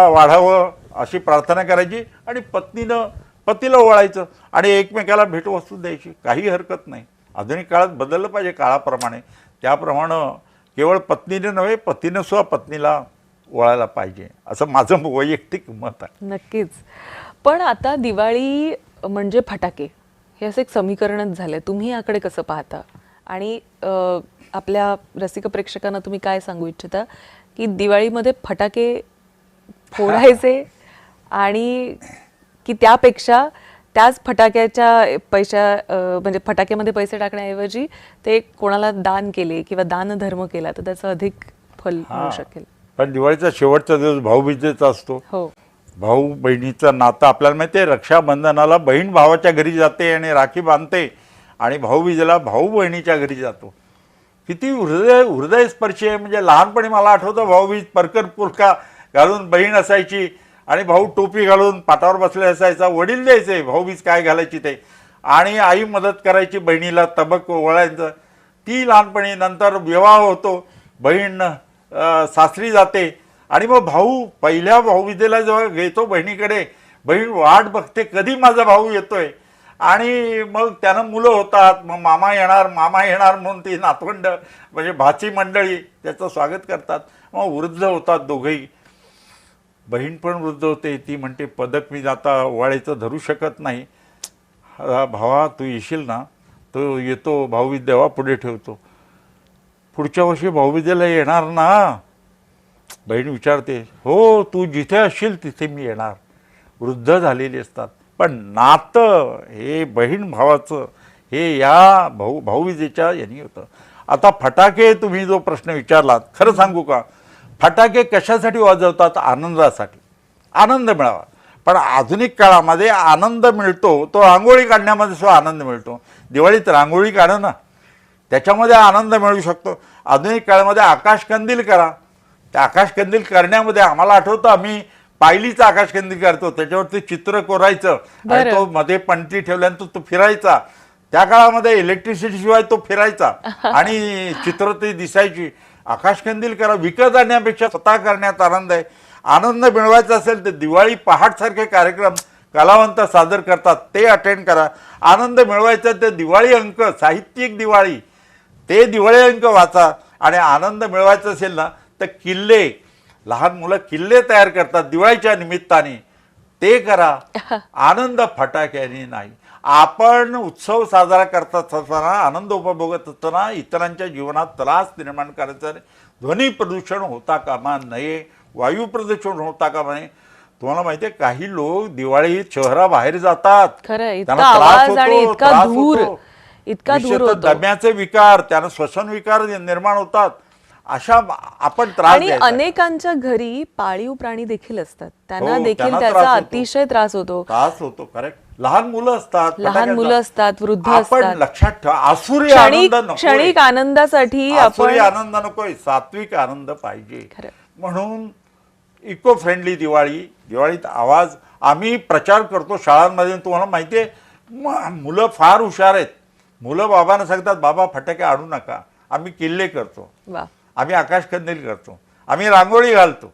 वाढावं अशी प्रार्थना करायची आणि पत्नीनं पतीला ओवाळायचं आणि एकमेकाला भेटवस्तू द्यायची, काही हरकत नाही. आधुनिक काळात बदललं पाहिजे काळाप्रमाणे. त्याप्रमाणे केवळ पत्नीने नव्हे, पतीनं सुद्धा पत्नीला ओवाळायला पाहिजे, असं माझं वैयक्तिक मत आहे. नक्कीच. पण आता दिवाळी म्हणजे फटाके हे असं एक समीकरणच झालंय. तुम्ही याकडे कसं पाहता आणि आपल्या रसिक प्रेक्षकांना तुम्ही काय सांगू इच्छिता की दिवाळीमध्ये फटाके फोडायचे आणि की त्यापेक्षा त्याच फटाक्याच्या म्हणजे फटाक्यामध्ये पैसे टाकण्याऐवजी ते कोणाला दान केले किंवा दानधर्म केला तर त्याचं अधिक फल मिळू शकेल. पण दिवाळीचा शेवटचा दिवस भाऊबीजेचा असतो. हो, भाऊ बहिणीचं नातं आपल्याला माहिती आहे. रक्षाबंधनाला बहीण भावाच्या घरी जाते आणि राखी बांधते आणि भाऊबीजेला भाऊ बहिणीच्या घरी जातो. किती हृदयस्पर्शी आहे. म्हणजे लहानपणी मला आठवतं भाऊबीज परकर पुरका घालून बहीण असायची आणि भाऊ टोपी घालून पाटावर बसले असायचा, वडील द्यायचे भाऊबीज काय घालायची ते, आणि आई मदत करायची बहिणीला तबक वळायचं. ती लहानपणी. नंतर विवाह होतो, बहीण सासरी जाते आणि मग भाऊ पहिल्या भाऊबीजेला जेव्हा घेतो बहिणीकडे, बहीण वाट बघते कधी माझा भाऊ येतोय आणि मग त्यानं मुलं होतात, मग मामा येणार म्हणून ती नातवंड म्हणजे भाची मंडळी त्याचं स्वागत करतात. मग वृद्ध होतात दोघेही बहीण पण वृद्ध होते. ती म्हणते पदक मी आता वाळेचं धरू शकत नाही. भावा तू येशील ना? तो येतो, भाऊबीज देवा पुढे ठेवतो. पुढच्या वर्षी भाऊबीजेला येणार ना? बहीण विचारते, हो तू जिथे असशील तिथे मी येणार. वृद्ध झालेली असतात, पण नातं हे बहीण भावाचं हे या भाऊबीजेच्या यांनी होतं. आता फटाके तुम्ही जो प्रश्न विचारलात, खरं सांगू का, फटाके कशासाठी वाजवतात? आनंदासाठी, आनंद मिळावा. पण आधुनिक काळामध्ये आनंद मिळतो तो रांगोळी काढण्यामध्ये सुद्धा आनंद मिळतो. दिवाळीत रांगोळी काढा ना, त्याच्यामध्ये आनंद मिळू शकतो. आधुनिक काळामध्ये आकाशकंदील करा. त्या आकाशकंदील करण्यामध्ये आम्हाला आठवतं आम्ही पायलीचा आकाशकंदील करतो, त्याच्यावरती चित्र कोरायचं आणि तो मध्ये पणती ठेवल्यानंतर तो फिरायचा. त्या काळामध्ये इलेक्ट्रिसिटी शिवाय तो फिरायचा आणि चित्र ती दिसायची. आकाशकंदील करा. विकत आणण्यापेक्षा स्वतः करण्यात आनंद आहे. आनंद मिळवायचा असेल तर दिवाळी पहाटसारखे कार्यक्रम कलावंत सादर करतात, ते अटेंड करा. आनंद मिळवायचा तर दिवाळी अंक, साहित्यिक दिवाळी, ते दिवाळी अंक वाचा. आणि आनंद मिळवायचा असेल ना तर किल्ले, लहान मुलं किल्ले तयार करतात दिवाळीच्या निमित्ताने, ते करा. आनंद फटाक्याने नाही. आपण उत्सव साजरा करत असताना, आनंद उपभोगत असताना इतरांच्या जीवनात त्रास निर्माण करायचा. ध्वनी प्रदूषण होता कामा नये, वायू प्रदूषण होता कामा नये. तुम्हाला माहिती आहे काही लोक दिवाळीत शहराबाहेर जातात, त्यांना त्रास होतो, त्रास होतो, इतका धूर होतो, दम्याचे विकार, त्यांना श्वसन विकार निर्माण होतात. अशा आपण त्रास आणि अनेकांच्या घरी पाळीव प्राणी देखील असतात, त्यांना देखील त्याचा अतिशय त्रास होतो. करेक्ट. लहान मुलं असतात, वृद्ध असतात. आपण लक्षात ठेवा, आसुरी आनंद नको, क्षणिक आनंदासाठी आसुरी आनंद नकोय, सात्विक आनंद पाहिजे. म्हणून इको फ्रेंडली दिवाळी. दिवाळीत आवाज आम्ही प्रचार करतो शाळांमध्ये. तुम्हाला माहितीये मुलं फार हुशार आहेत. मुलं बाबांना सांगतात बाबा फटाके आणू नका. आम्ही किल्ले करतो, आम्ही आकाशकंदील करतो, आम्ही रांगोळी घालतो.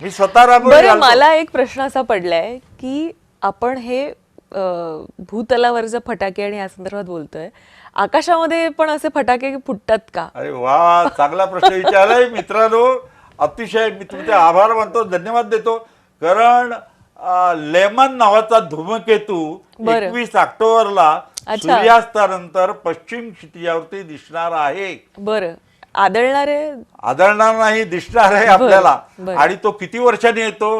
मी स्वतः रांगोळी घालतो. मला एक प्रश्न असा पडलाय की आपण हे भूतलावरचे फटाके आणि या संदर्भात बोलतोय, आकाशामध्ये पण असे फटाके फुटतात का? अरे वा, चांगला प्रश्न विचारलाय मित्रांनो. अतिशय मी तुमचे आभार मानतो, धन्यवाद देतो. कारण लेमन नावाचा धूमकेतू 21 ऑक्टोबरला सूर्यास्तानंतर पश्चिम क्षितिजावरती दिसणार आहे. बरं, आदळणार नाही, दिसणार आहे आपल्याला. आणि तो किती वर्षांनी येतो?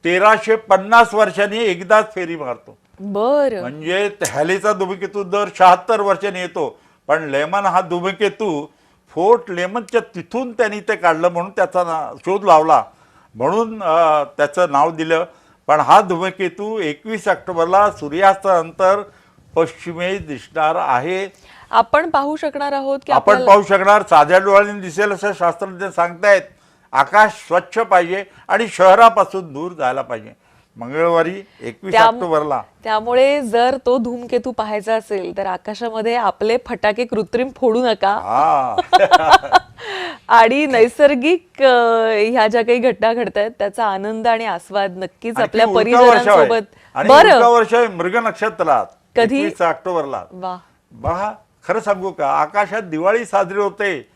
1350 वर्षांनी एकदाच फेरी मारतो. बरं, म्हणजे हॅलीचा धूमकेतू दर 76 वर्षांनी येतो. पण लेमन हा धूमकेतू फोर्ट लेमनच्या तिथून त्यांनी ते काढलं, म्हणून त्याचा शोध लावला, म्हणून त्याचं नाव दिलं. पण हा धूमकेतू 21 ऑक्टोबरला सूर्यास्तानंतर पश्चिमेस दिसणार आहे. आपण पाहू शकणार आहोत की आपण पाहू शकणार, साध्या डोळ्यांनी दिसेल असं शास्त्रज्ञ सांगतायत. आकाश स्वच्छ पाहिजे आणि शहरापासून दूर जायला पाहिजे. मंगळवारी 21 ऑक्टोबरला. त्यामुळे जर तो धूमकेतू पाहायचा असेल तर आकाशामध्ये आपले फटाके कृत्रिम फोडू नका. आणि नैसर्गिक ह्या ज्या काही घटना घडतायत त्याचा आनंद आणि आस्वाद नक्कीच आपल्या परिजनांसोबत. बरं, वर्ष आहे मृग नक्षत्रात, कधी 21 ऑक्टोबरला. वा, खरं सांगू का, आकाशात दिवाळी साजरी होते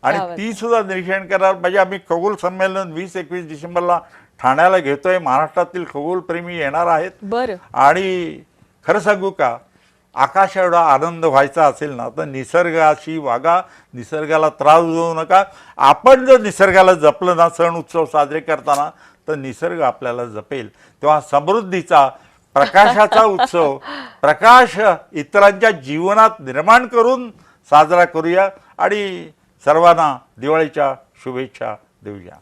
आणि ती सुद्धा निरीक्षण करायला पाहिजे. आम्ही खगोल संमेलन 20-21 डिसेंबरला ठाण्याला घेतोय. महाराष्ट्रातील खगोलप्रेमी येणार आहेत. बरं, आणि खरं सांगू का, आकाश एवढा आनंद व्हायचा असेल ना तर निसर्गाशी वागा, निसर्गाला त्रास देऊ नका. आपण जर निसर्गाला जपलं ना सण उत्सव साजरे करताना, तर निसर्ग आपल्याला जपेल. तेव्हा समृद्धीचा, प्रकाशाचा उत्सव, प्रकाश इतरांच्या जीवनात निर्माण करून साजरा करूया आणि सर्वांना दिवाळीच्या शुभेच्छा देऊया.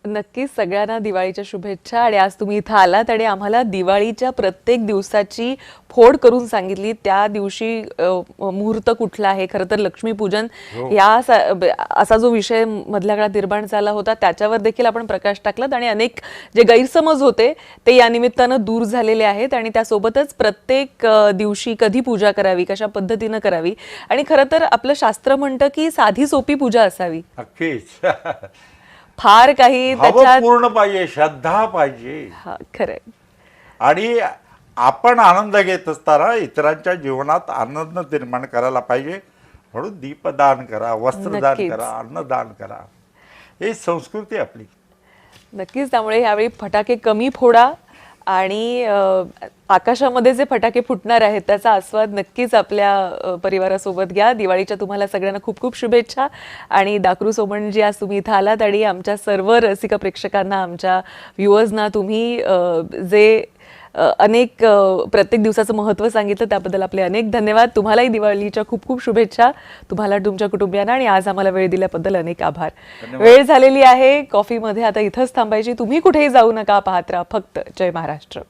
नक्कीच सगळ्यांना दिवाळीच्या शुभेच्छा. आणि आज तुम्ही इथं आलात आणि आम्हाला दिवाळीच्या प्रत्येक दिवसाची फोड करून सांगितली. त्या दिवशी मुहूर्त कुठला आहे, खरं तर लक्ष्मीपूजन या असा जो विषय मधल्या काळात निर्माण झाला होता त्याच्यावर देखील आपण प्रकाश टाकलात. आणि अनेक जे गैरसमज होते ते या निमित्तानं दूर झालेले आहेत. आणि त्यासोबतच प्रत्येक दिवशी कधी पूजा करावी, कशा पद्धतीनं करावी, आणि खरं तर आपलं शास्त्र म्हणतं की साधी सोपी पूजा असावी. फार काही त्याच्यात पूर्ण पाहिजे, श्रद्धा पाहिजे. खरंय. आणि आपण आनंद घेत असताना इतरांच्या जीवनात आनंद निर्माण करायला पाहिजे. म्हणून दीपदान करा, वस्त्रदान करा, अन्नदान करा. ही संस्कृती आपली. नक्कीच. त्यामुळे यावेळी फटाके कमी फोडा आणि आकाशामध्ये जे फटाके फुटणार आहेत त्याचा आस्वाद नक्कीच आपल्या परिवारासोबत घ्या. दिवाळीच्या तुम्हाला सगळ्यांना खूप खूप शुभेच्छा. आणि दाकरू सोमण जी आज तुम्ही इथं आलात आणि आमच्या सर्व रसिक प्रेक्षकांना, आमच्या व्ह्युअर्सना तुम्ही जे अनेक प्रत्येक दिवसाचं महत्त्व सांगितलं त्याबद्दल आपले अनेक धन्यवाद. तुम्हालाही दिवाळीच्या खूप खूप शुभेच्छा, तुम्हाला तुमच्या कुटुंबियांना, आणि आज आम्हाला वेळ दिल्याबद्दल अनेक आभार. वेळ झालेली आहे कॉफीमध्ये आता इथंच थांबायची. तुम्ही कुठेही जाऊ नका, पाहत राहा फक्त जय महाराष्ट्र.